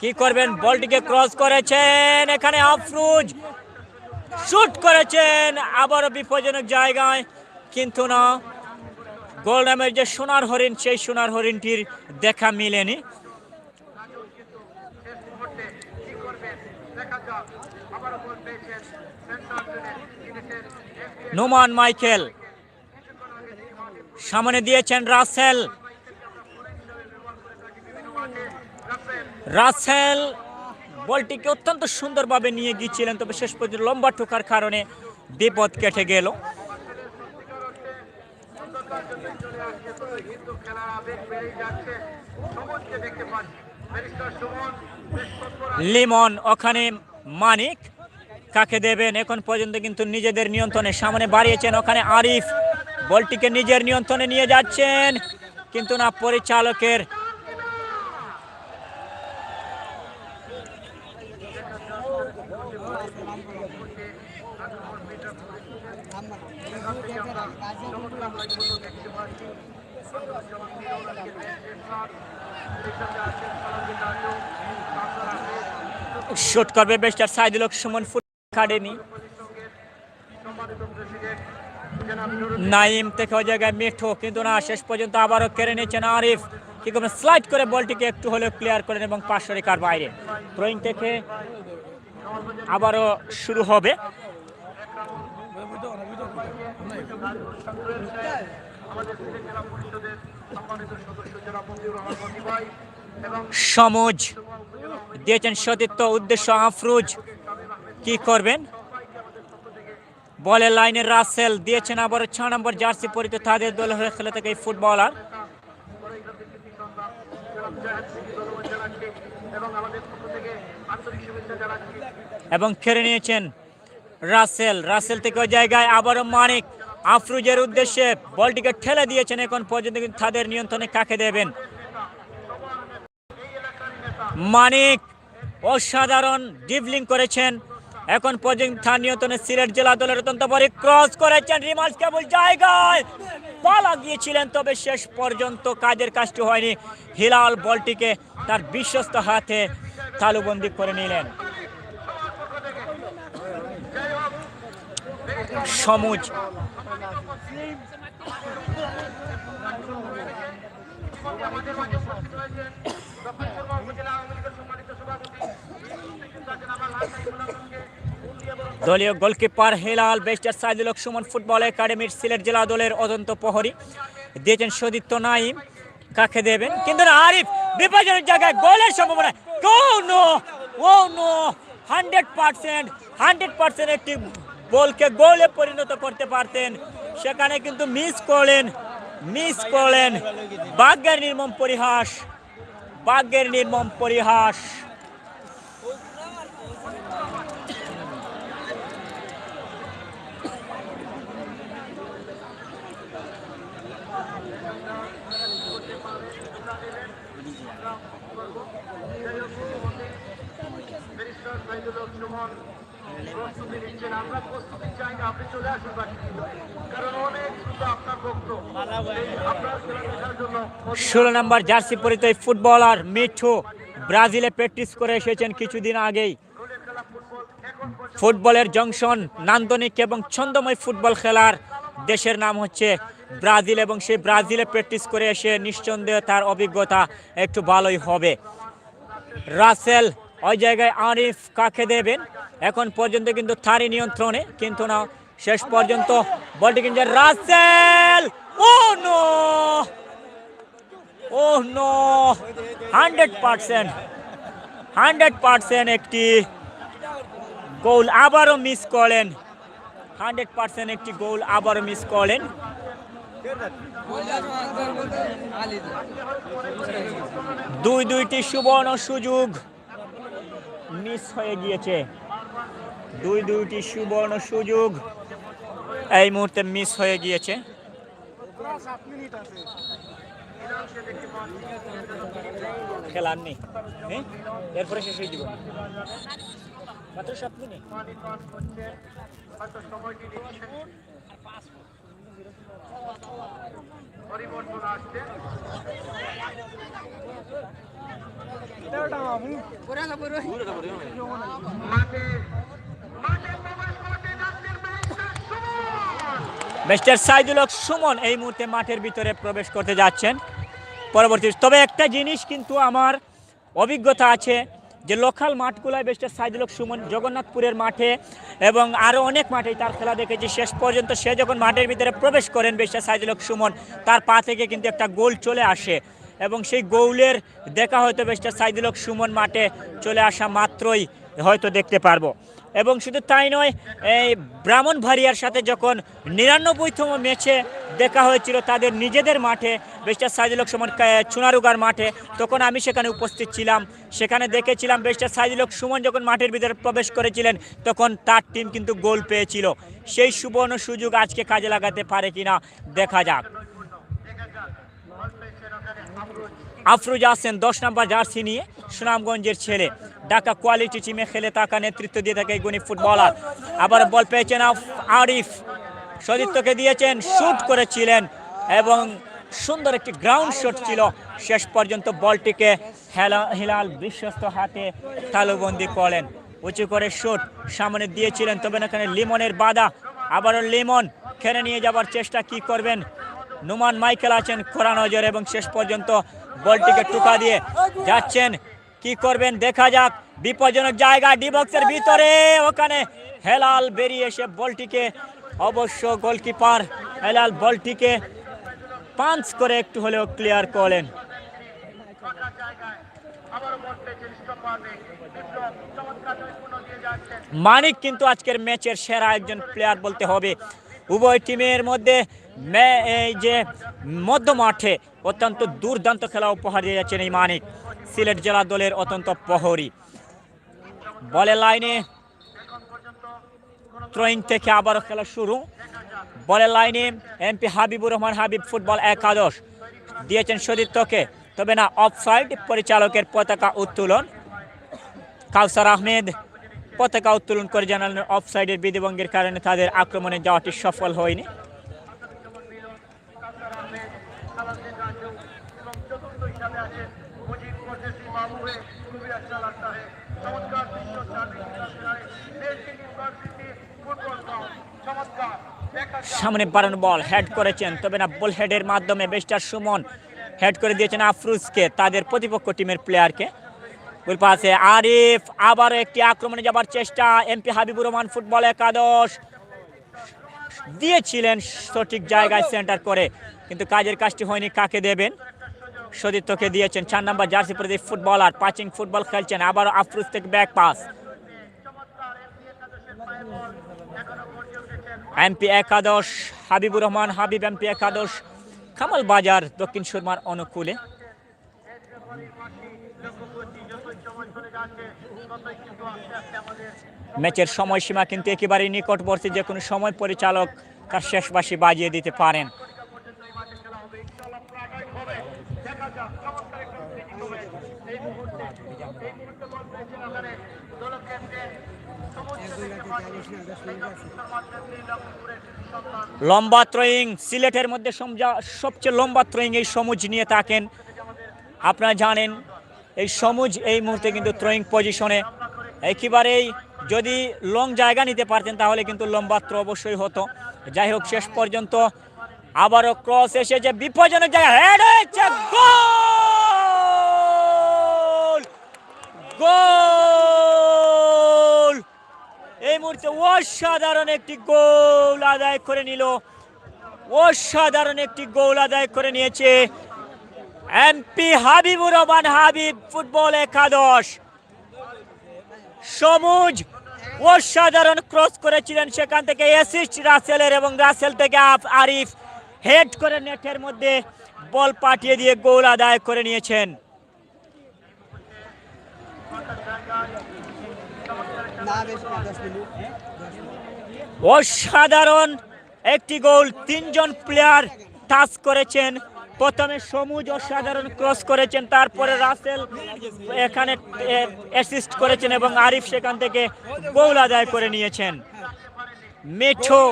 কি করবেন, বলটিকে ক্রস করেছেন, এখানে আফরুজ শুট করেছেন, আবারও বিপজ্জনক জায়গায়, কিন্তু না, গোল নামের যে সোনার হরিণ, সেই সোনার হরিণটির দেখা মিলেনি। নোমান মাইকেল সামনে দিয়েছেন, রাসেল, রাসেল বলটিকে অত্যন্ত সুন্দরভাবে নিয়ে গিয়েছিলেন, তবে শেষ পর্যন্ত লম্বা ঠোকার কারণে বিপদ কেটে গেল। লিমন, ওখানে মানিক, কাকে দেবেন এখন পর্যন্ত কিন্তু নিজেদের নিয়ন্ত্রণে, সামনে বাড়িয়েছেন, ওখানে আরিফ বলটিকে নিজের নিয়ন্ত্রণে নিয়ে যাচ্ছেন, কিন্তু না, পরিচালকের শুট করবে বেস্টার সাইদুল হক সুমন ফুটবল একাডেমি। নাইম থেকে ওই জায়গায় মিঠু, কিন্তু না, শেষ পর্যন্ত আবারও কেড়ে নিয়েছেন আরিফ। কি করবেন, স্লাইড করে বলটিকে একটু হলেও ক্লিয়ার করেন এবং পার্শ্বরেখার বাইরে। থ্রোইং থেকে আবারও শুরু হবে। সমজ দিয়েছেন সতীর্থ, উদ্দেশ্য আফরুজ, কি করবেন, বলের লাইনে রাসেল দিয়েছেন, আবারও 6 নম্বর জার্সি পরিত তাদের দলের হয়ে খেলে থাকে এই ফুটবলার। এবং খেলে নিয়েছেন রাসেল, রাসেল থেকে ওই জায়গায় আবারও মানিক আফরুজের উদ্দেশ্যে বলটিকে ঠেলে দিয়েছেন, এখন পর্যন্ত কিন্তু তাদের নিয়ন্ত্রণে, কাকে দেবেন, মানিক অসাধারণ ড্রিবলিং করেছেন, এখন পর্যন্ত তার নিয়ন্ত্রণে সিলেট জেলা দলের অত্যন্ত বড় ক্রস করেছেন, রিমাস কেবল জায়গায় পালা গিয়েছিলেন, তবে শেষ পর্যন্ত কাজের কাজটি হয়নি। হিলাল বলটিকে তার বিশ্বস্ত হাতে তালুবন্দি করে নিলেন। সমুজ দলীয় গোলকিপার হেলাল, বেস্টার সাইদুল হক সুমন ফুটবল একাডেমির সিলেট জেলা দলের অদন্ত প্রহরী, দিয়েছেন সতীর্থ নাইম, কাকে দেবেন, কিন্তু না, আরিফ বিপজ্জনক জায়গায় গোলের সম্ভাবনা, 100% একটি বলকে গোলে পরিণত করতে পারতেন, সেখানে কিন্তু মিস করলেন। ভাগ্যের নির্মম পরিহাস। সাইদুল হক সুমন প্রস্তুতি নিচ্ছেন। আমরা প্রস্তুতি চাই না, আপনি চলে আসুন বাকি, কারণ অনেক শুধু আপনার বক্তব্য আপনার খেলা দেখার জন্য। 16 নম্বর জার্সি পরিত এই ফুটবলার মিঠু ব্রাজিলে প্র্যাকটিস করে এসেছেন কিছুদিন আগেই। ফুটবলের জংশন, নান্দনিক এবং ছন্দময় ফুটবল খেলার দেশের নাম হচ্ছে ব্রাজিল, এবং সেই ব্রাজিলে প্র্যাকটিস করে এসে নিঃসন্দেহে তার অভিজ্ঞতা একটু ভালোই হবে। রাসেল ওই জায়গায় আরিফ কাকে দেবেন, এখন পর্যন্ত কিন্তু তারই নিয়ন্ত্রণে, কিন্তু না শেষ পর্যন্ত বলটি কিনছে রাসেল। ও নো, ও নো, 100% একটি গোল আবারও মিস করলেন। 100% একটি গোল আবারও মিস করলেন। দুইটি সুবর্ণ সুযোগ মিস হয়ে গিয়েছে। দুইটি সুবর্ণ সুযোগ এই মুহূর্তে মিস হয়ে গিয়েছে। খেলার নেই, এরপরে শেষ হয়ে দিব মাত্র 7 মিনিট। পরিবর্তন আসছে। মিস্টার সাইদুল হক সুমন এই মুহূর্তে মাঠের ভিতরে প্রবেশ করতে যাচ্ছেন পরবর্তী। তবে একটা জিনিস কিন্তু আমার অভিজ্ঞতা আছে যে লোকাল মাঠগুলোয় মিস্টার সাইদুল হক সুমন জগন্নাথপুরের মাঠে এবং আরও অনেক মাঠেই তার খেলা দেখেছি, শেষ পর্যন্ত সে যখন মাঠের ভিতরে প্রবেশ করেন মিস্টার সাইদুল হক সুমন, তার পা থেকে কিন্তু একটা গোল চলে আসে, এবং সেই গোলের দেখা হয়তো মিস্টার সাইদুল হক সুমন মাঠে চলে আসা মাত্রই হয়তো দেখতে পারবো। এবং শুধু তাই নয়, এই ব্রাহ্মণবাড়িয়ার সাথে যখন 99তম ম্যাচে দেখা হয়েছিল তাদের নিজেদের মাঠে মিস্টার সাইদুল হক সুমন চুনারুগার মাঠে, তখন আমি সেখানে উপস্থিত ছিলাম। সেখানে দেখেছিলাম মিস্টার সাইদুল হক সুমন যখন মাঠের ভিতরে প্রবেশ করেছিলেন তখন তার টিম কিন্তু গোল পেয়েছিল। সেই সুবর্ণ সুযোগ আজকে কাজে লাগাতে পারে কিনা দেখা যাক। আফরোজ আছেন 10 নম্বর জার্সি নিয়ে, সুনামগঞ্জের ছেলে, ঢাকা কোয়ালিটি টিমে খেলে থাকা, নেতৃত্ব দিয়ে থাকে এই গুণী ফুটবলার। আবার বল পেয়েছেন আরিফ, সতীর্থকে দিয়েছেন, শুট করেছিলেন এবং সুন্দর একটি গ্রাউন্ড শট ছিল। শেষ পর্যন্ত বলটিকে হিলাল বিশ্বস্ত হাতে তালুবন্দি করেন। উঁচু করে শুট সামনে দিয়েছিলেন, তবে এখানে লিমনের বাধা। আবারও লিমন খেলে নিয়ে যাবার চেষ্টা, কি করবেন? নুমান মাইকেল আছেন কড়া নজর, এবং শেষ পর্যন্ত বলটিকে টুকা দিয়ে যাচ্ছেন, কি করবেন দেখা যাক। বিপজ্জনক জায়গা, ডি বক্সের ভিতরে, ওখানে হেলাল বেরিয়ে এসে বলটিকে, অবশ্য গোলকিপার হেলাল বলটিকে পাঞ্চ করে একটু হলেও ক্লিয়ার করলেন। মানিক কিন্তু আজকের ম্যাচের সেরা একজন প্লেয়ার বলতে হবে। উভয় টিমের মধ্যে এই যে মধ্য মাঠে অত্যন্ত দুর্দান্ত খেলা উপহার দিয়ে যাচ্ছেন এই মানিক, সিলেট জেলা দলের অত্যন্ত প্রহরী। বলের লাইনে থ্রোয়িং থেকে আবারও খেলা শুরু। বলের লাইনে এমপি হাবিবুর রহমান হাবিব ফুটবল একাদশ দিয়েছেন সতীর্থকে, তবে না অফসাইড। পরিচালকের পতাকা উত্তোলন, কাউসার আহমেদ পতাকা উত্তোলন করে জানালেন অফসাইডের বিধিভঙ্গের কারণে তাদের আক্রমণে যাওয়াটি সফল হয়নি। সামনে বাড়ানো বল হেড করেছেন, তবে না বল হেডের মাধ্যমে মিস্টার সুমন হেড করে দিয়েছেন আফরোজকে, তাদের প্রতিপক্ষ টিমের প্লেয়ারকে। গোল পাশে আরিফ, আবারও একটি আক্রমণে যাবার চেষ্টা। এমপি হাবিবুর রহমান ফুটবল একাদশ দিয়েছিলেন সঠিক জায়গায় সেন্টার করে, কিন্তু কাজের কাজটি হয়নি। কাকে দেবেন? সতীর্থকে দিয়েছেন। 4 নম্বর জার্সি পরে ফুটবলার পাচিং ফুটবল খেলছেন। আবারও আফরোজ থেকে ব্যাক পাস, এমপি একাদশ হাবিবুর রহমান হাবিব, এমপি একাদশ কামাল বাজার দক্ষিণ সুরমার অনুকূলে। ম্যাচের সময়সীমা কিন্তু একেবারেই নিকটবর্তী, যে কোনো সময় পরিচালক তার শেষ বাঁশি বাজিয়ে দিতে পারেন। লম্বা থ্রোয়িং, সিলেটের মধ্যে সবচেয়ে লম্বা থ্রোয়িং এই সমুজ নিয়ে থাকেন। আপনারা জানেন এই সমুজ এই মুহূর্তে কিন্তু থ্রোয়িং পজিশনে, একেবারেই যদি লং জায়গা নিতে পারতেন তাহলে কিন্তু লম্বা থ্রো অবশ্যই হতো। যাই হোক, শেষ পর্যন্ত আবারও ক্রস এসেছে, বিপজ্জনক জায়গা, হেড হয়েছে, গোল! গোল! এই মুহূর্তে অসাধারণ একটি গোল আদায় করে নিল, অসাধারণ একটি গোল আদায় করে নিয়েছে এমপি হাবিবুর রহমান হাবিব ফুটবল একাদশ। সমুজ অসাধারণ ক্রস করেছিলেন, সেখান থেকে অ্যাসিস্ট রাসেলের এবং রাসেল থেকে আরিফ হেড করে নেটের মধ্যে বল পাঠিয়ে দিয়ে গোল আদায় করে নিয়েছেন। অসাধারণ একটি গোল, 3 জন প্লেয়ার টাচ করেছেন। প্রথমে সমুজ অসাধারণ ক্রস করেছেন, তারপরে রাসেল এখানে অ্যাসিস্ট করেছেন এবং আরিফ সেখান থেকে গোল আদায় করে নিয়েছেন। মিঠু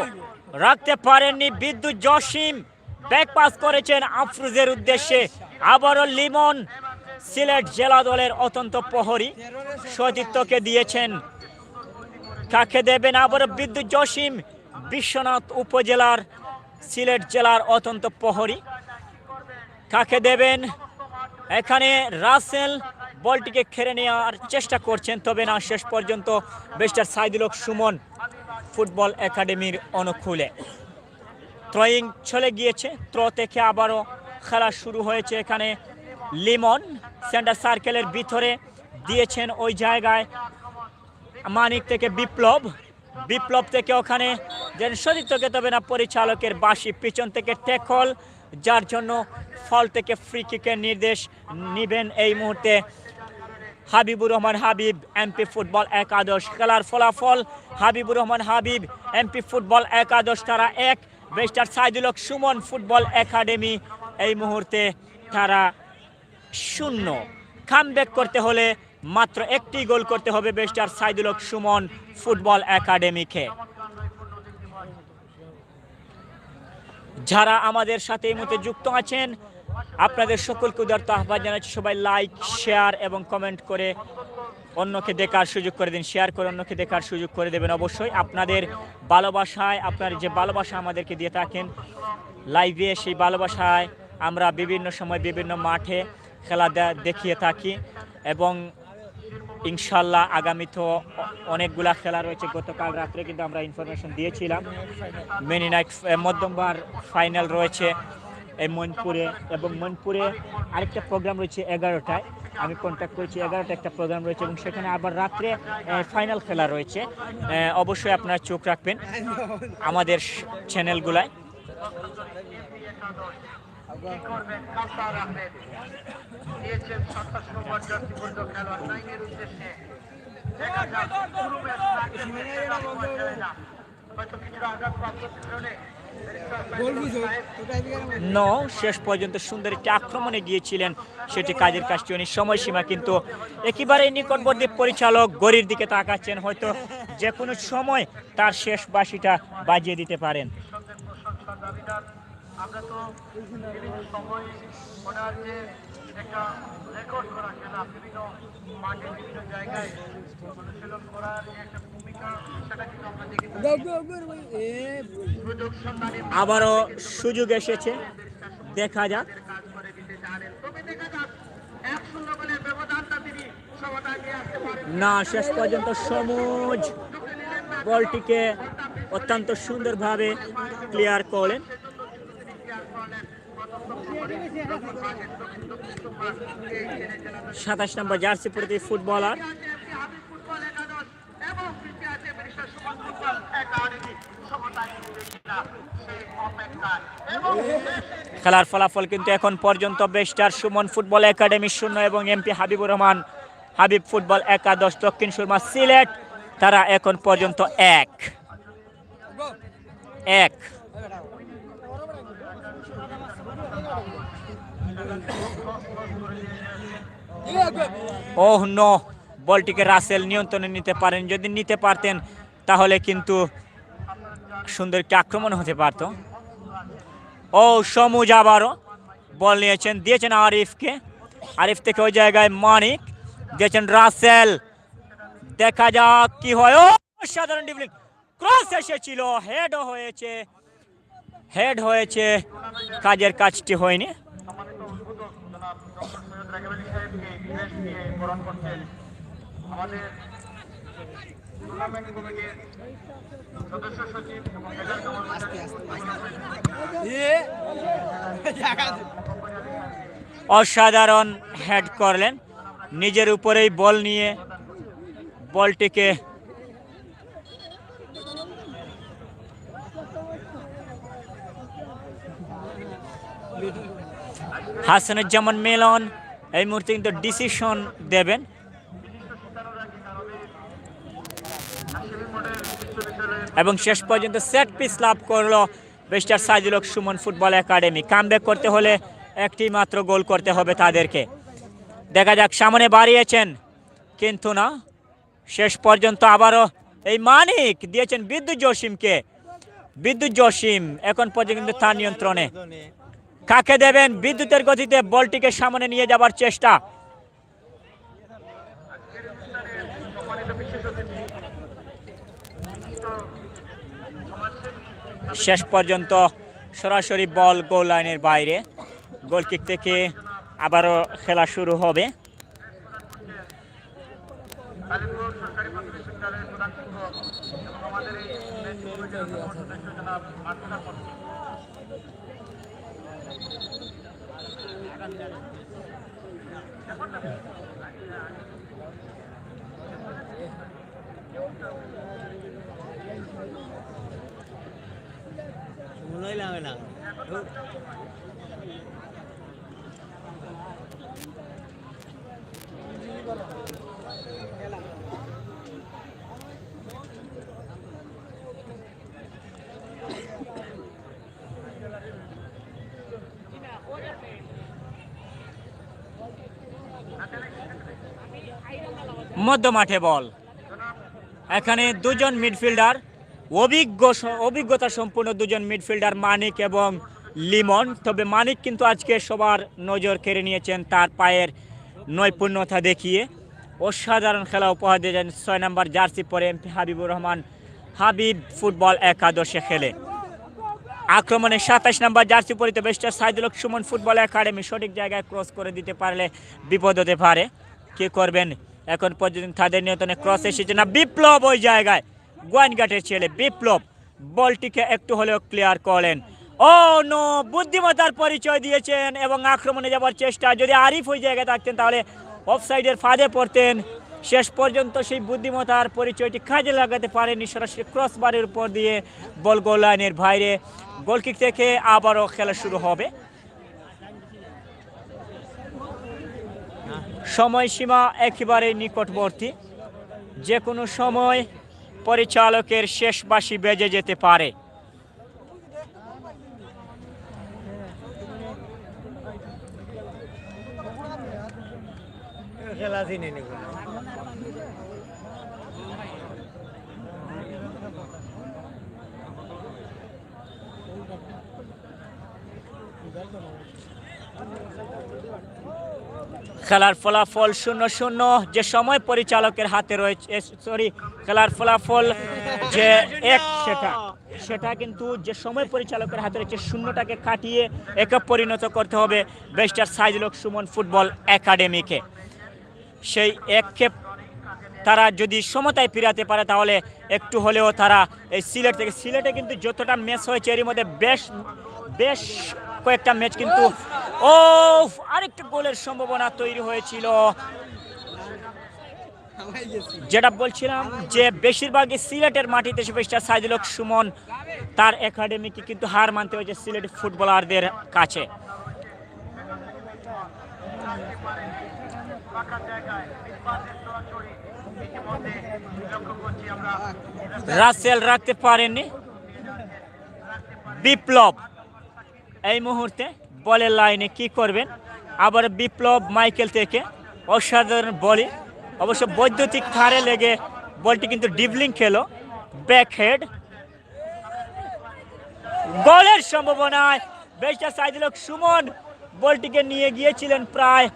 রাখতে পারেননি, বিদ্যুৎ জসিম ব্যাক পাস করেছেন আফরোজের উদ্দেশ্যে। আবারও লিমন সিলেট জেলা দলের অত্যন্ত প্রহরী সতীর্থকে দিয়েছেন, কাকে দেবেন? আবারও বিদ্যুৎ জসিম বিশ্বনাথ উপজেলার সিলেট জেলার অত্যন্ত প্রহরী, কাকে দেবেন? এখানে রাসেল বলটিকে খেরে নেওয়ার চেষ্টা করছেন, তবে না, শেষ পর্যন্ত বেস্টার সাইদুল হক সুমন ফুটবল একাডেমির অনুকূলে। থ্রোয়িং চলে গিয়েছে, থ্রো থেকে আবারও খেলা শুরু হয়েছে। এখানে লিমন সেন্টার সার্কেলের ভিতরে দিয়েছেন, ওই জায়গায় মানিক থেকে বিপ্লব থেকে ওখানে যেন সতীর্থকে, তবে না, পরিচালকের বাঁশি পিছন থেকে ট্যাকল, যার জন্য ফল থেকে ফ্রি কিকের নির্দেশ নিবেন এই মুহূর্তে হাবিবুর রহমান হাবিব এমপি ফুটবল একাদশ। খেলার ফলাফল হাবিবুর রহমান হাবিব এমপি ফুটবল একাদশ তারা 1, বেস্টার সাইদুল হক সুমন ফুটবল একাডেমি এই মুহূর্তে তারা 0। কামব্যাক করতে হলে মাত্র একটি গোল করতে হবে বেস্টার সাইদুল হক সুমন ফুটবল একাডেমিকে। যারা আমাদের সাথে এই মুহূর্তে যুক্ত আছেন, আপনাদের সকলকে উদারত আহ্বান জানাচ্ছি, সবাই লাইক, শেয়ার এবং কমেন্ট করে অন্যকে দেখার সুযোগ করে দিন। শেয়ার করে অন্যকে দেখার সুযোগ করে দেবেন অবশ্যই। আপনাদের ভালোবাসায়, আপনার যে ভালোবাসা আমাদেরকে দিয়ে থাকেন লাইভে, সেই ভালোবাসায় আমরা বিভিন্ন সময় বিভিন্ন মাঠে খেলা দেখিয়ে থাকি এবং ইনশাল্লাহ আগামী তো অনেকগুলা খেলা রয়েছে। গতকাল রাত্রে কিন্তু আমরা ইনফরমেশন দিয়েছিলাম, মেনি নাইট মধ্যমবার ফাইনাল রয়েছে এই মনপুরে, এবং মনপুরে আরেকটা প্রোগ্রাম রয়েছে 11টায়, আমি কন্ট্যাক্ট করেছি 11টা একটা প্রোগ্রাম রয়েছে এবং সেখানে আবার রাত্রে ফাইনাল খেলা রয়েছে। অবশ্যই আপনারা চোখ রাখবেন আমাদের চ্যানেলগুলায়। শেষ পর্যন্ত সুন্দর একটি আক্রমণে গিয়েছিলেন, সেটি কাজের কাজটি উনি সময়সীমা কিন্তু একেবারে নিকটবর্তী পরিচালক গড়ির দিকে তাকাচ্ছেন, হয়তো যে কোনো সময় তার শেষ বাঁশিটা বাজিয়ে দিতে পারেন। আমরা তো বিভিন্ন সময় ওনার যে একটা রেকর্ড করা খেলা বিভিন্ন মাঠে বিভিন্ন জায়গায় অনুশীলন করার যে একটা ভূমিকা, সেটা কিন্তু আমরা দেখি। আবারও সুযোগ এসেছে, দেখা যাক। না, শেষ পর্যন্ত সমুজ বলটিকে অত্যন্ত সুন্দরভাবে ক্লিয়ার করলেন। 27 নম্বর জার্সি পরিহিত ফুটবলার। খেলার ফলাফল কিন্তু এখন পর্যন্ত বেস্টার সুমন ফুটবল একাডেমি 0 এবং এমপি হাবিবুর রহমান হাবিব ফুটবল একাদশ দক্ষিণ সুরমা সিলেট তারা এখন পর্যন্ত 1। ওহ নো, বলটিকে রাসেল নিয়ন্ত্রণে নিতে পারেন, যদি নিতে পারতেন তাহলে কিন্তু সুন্দর একটি আক্রমণ হতে পারত। ও সমুজ আবারও বল নিয়েছেন, দিয়েছেন আরিফকে, আরিফ থেকে ওই জায়গায় মানিক, দিয়েছেন রাসেল, দেখা যাক কি হয়। ও সাধারণ ডিবলিং, ক্রস এসেছিল, হেড হয়েছে, কাজের কাজটি হয়নি। অসাধারণ হেড করলেন, নিজের উপরেই বল নিয়ে বলটিকে হাসানুজ্জামান মিলন এই মুহূর্তে কিন্তু ডিসিশন দেবেন। এবং শেষ পর্যন্ত সেট পিস লাভ করলো barrister Saidul Haque Suman football academy. Comeback করতে হলে একটি মাত্র গোল করতে হবে তাদেরকে। দেখা যাক, সামনে বাড়িয়েছেন কিন্তু না, শেষ পর্যন্ত আবারও এই মানিক দিয়েছেন বিদ্যুৎ জসিমকে, বিদ্যুৎ জসিম এখন পর্যন্ত কিন্তু তার নিয়ন্ত্রণে। কাকে দেবেন? বিদ্যুতের গতিতে বলটিকে সামনে নিয়ে যাবার চেষ্টা, শেষ পর্যন্ত সরাসরি বল গোল লাইনের বাইরে। গোলকিক থেকে আবারও খেলা শুরু হবে। মধ্য মাঠে বল, এখানে দুজন মিডফিল্ডার, অভিজ্ঞতা সম্পূর্ণ দুজন মিডফিল্ডার মানিক এবং লিমন। তবে মানিক কিন্তু আজকে সবার নজর কেড়ে নিয়েছেন তার পায়ের নৈপুণ্যতা দেখিয়ে। অসাধারণ খেলা উপহার দিয়েছেন 6 নম্বর জার্সি পরে এমপি হাবিবুর রহমান, হাবিব ফুটবল একাদশে খেলে। আক্রমণে 27 নম্বর jersey পরিত barrister Saidul Haque Suman football academy সঠিক জায়গায় ক্রস করে দিতে পারলে বিপদ হতে পারে। কি করবেন? এখন পর্যন্ত তাদের নিয়ন্ত্রণে ক্রস এসেছে না, বিপ্লব ওই জায়গায়, গোয়াইনঘাটের ছেলে বিপ্লব বলটিকে একটু হলেও ক্লিয়ার করলেন। ও নো, বুদ্ধিমত্তার পরিচয় দিয়েছেন এবং আক্রমণে যাবার চেষ্টা। যদি আরিফ ওই জায়গায় থাকতেন তাহলে অফসাইডের ফাঁদে পড়তেন। শেষ পর্যন্ত সেই বুদ্ধিমত্তার পরিচয়টি কাজে লাগাতে পারেনি, সরাসরি ক্রসবারের উপর দিয়ে বল গোল লাইনের বাইরে। গোলকিক থেকে আবারও খেলা শুরু হবে। সময়সীমা একেবারে নিকটবর্তী, যে কোনো সময় পরিচালকের শেষ বাঁশি বেজে যেতে পারে। খেলার ফলাফল 0-0। যে সময় পরিচালকের হাতে রয়েছে, খেলার ফলাফল যে এক সেটা কিন্তু যে সময় পরিচালকের হাতে রয়েছে, শূন্যটাকে কাটিয়ে একে পরিণত করতে হবে ব্যারিস্টার সাইদুল হক সুমন ফুটবল একাডেমিকে। সেই এককে তারা যদি সমতায় ফিরাতে পারে তাহলে একটু হলেও তারা এই সিলেটে কিন্তু যতটা ম্যাচ হয়েছে এর মধ্যে বেশ কয়েকটা ম্যাচ কিন্তু আরেকটা গোলের সম্ভাবনা তৈরি হয়েছিল। যেটা বলছিলাম যে বেশিরভাগই সিলেটের মাটিতে ব্যারিস্টার সাইদুল হক সুমন তার একাডেমিকে কিন্তু হার মানতে হয়েছে সিলেটি ফুটবলারদের কাছে। রাসেল রাখতে পারেননি, বিপ্লব এই মুহূর্তে বলের লাইনে কি করবেন? আবার বিপ্লব মাইকেল থেকে অসাধারণ বলি, অবশ্য বৈদ্যুতিক তারে লেগে বলটি কিন্তু ডিবলিং খেলো, ব্যাক হেড, গোলের সম্ভাবনায় ব্যারিস্টার সাইদুল হক সুমন বলটিকে নিয়ে গিয়েছিলেন প্রায়।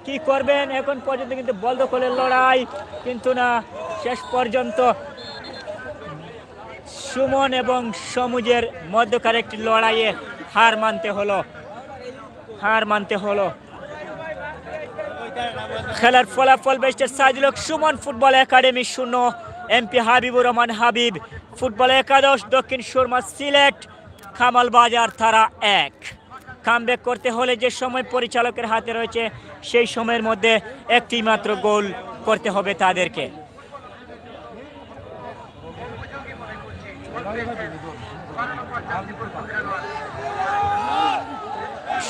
কি করবেন এখন পর্যন্ত, কিন্তু বল দখলের লড়াই, কিন্তু না, শেষ পর্যন্ত সুমন এবং সমুজের মধ্যকার একটি লড়াইয়ে হার মানতে হলো। খেলার ফলাফল barrister Saidul Haque Suman football academy 0, MP Habibur Rahman Habib football একাদশ দক্ষিণ সুরমা সিলেট কামাল বাজার তারা 1। কামব্যাক করতে হলে যে সময় পরিচালকের হাতে রয়েছে সেই সময়ের মধ্যে একটি মাত্র গোল করতে হবে তাদেরকে।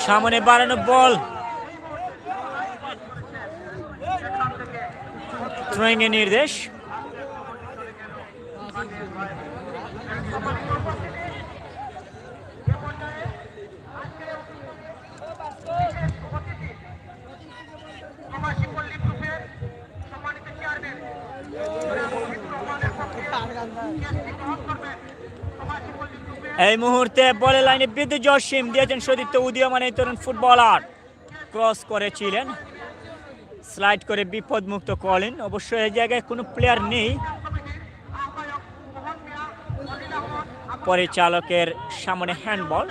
সামনে বাড়ানো বল, থ্রোয়িং এর নির্দেশ। এই মুহূর্তে বলের লাইনে বিদ্যুৎ জসিম দিয়েছেন সতীর্থ উদীয়মান এই তরুণ ফুটবলার, ক্রস করেছিলেন, স্লাইড করে বিপদমুক্ত করলেন। অবশ্য এই জায়গায় কোনো প্লেয়ার নেই, পরিচালকের সামনে হ্যান্ডবল।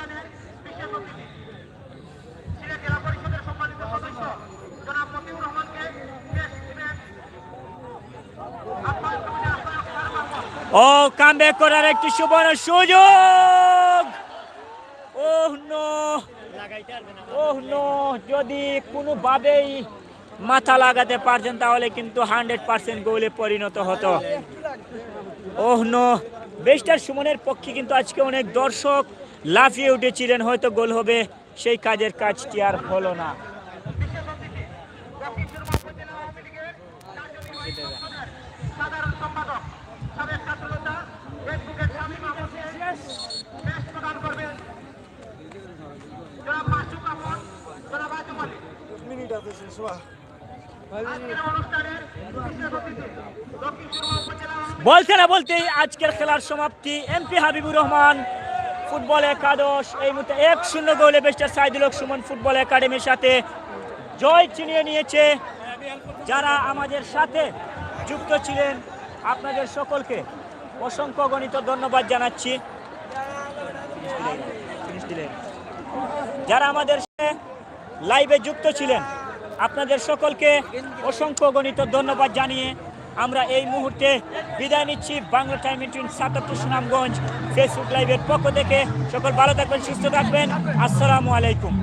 ও কামব্যাক করার একটি সুবর্ণ সুযোগ। ওহ নো, যদি কোনোভাবেই মাথা লাগাতে পারতেন তাহলে কিন্তু 100% গোলে পরিণত হতো। ওহ নো, ব্যারিস্টার সুমনের পক্ষে কিন্তু আজকে অনেক দর্শক লাফিয়ে উঠেছিলেন, হয়তো গোল হবে, সেই কাজটি আর হলো না। বলতে না বলতেই আজকের খেলার সমাপ্তি। এমপি হাবিবুর রহমান ফুটবল একাদশ এই মুহূর্তে 1-0 গোলে ব্যারিস্টার সাইদুল হক সুমন ফুটবল একাডেমির সাথে জয় ছিনিয়ে নিয়েছে। যারা আমাদের সাথে যুক্ত ছিলেন আপনাদের সকলকে অসংখ্য গণিত ধন্যবাদ জানাচ্ছি। যারা আমাদের সাথে লাইভে যুক্ত ছিলেন আপনাদের সকলকে অসংখ্য গণিত ধন্যবাদ জানিয়ে আমরা এই মুহূর্তে বিদায় নিচ্ছি। Bangla time in 77 Sunamganj Facebook লাইভের পক্ষ থেকে সকল ভালো থাকবেন, সুস্থ থাকবেন। আসসালামু আলাইকুম।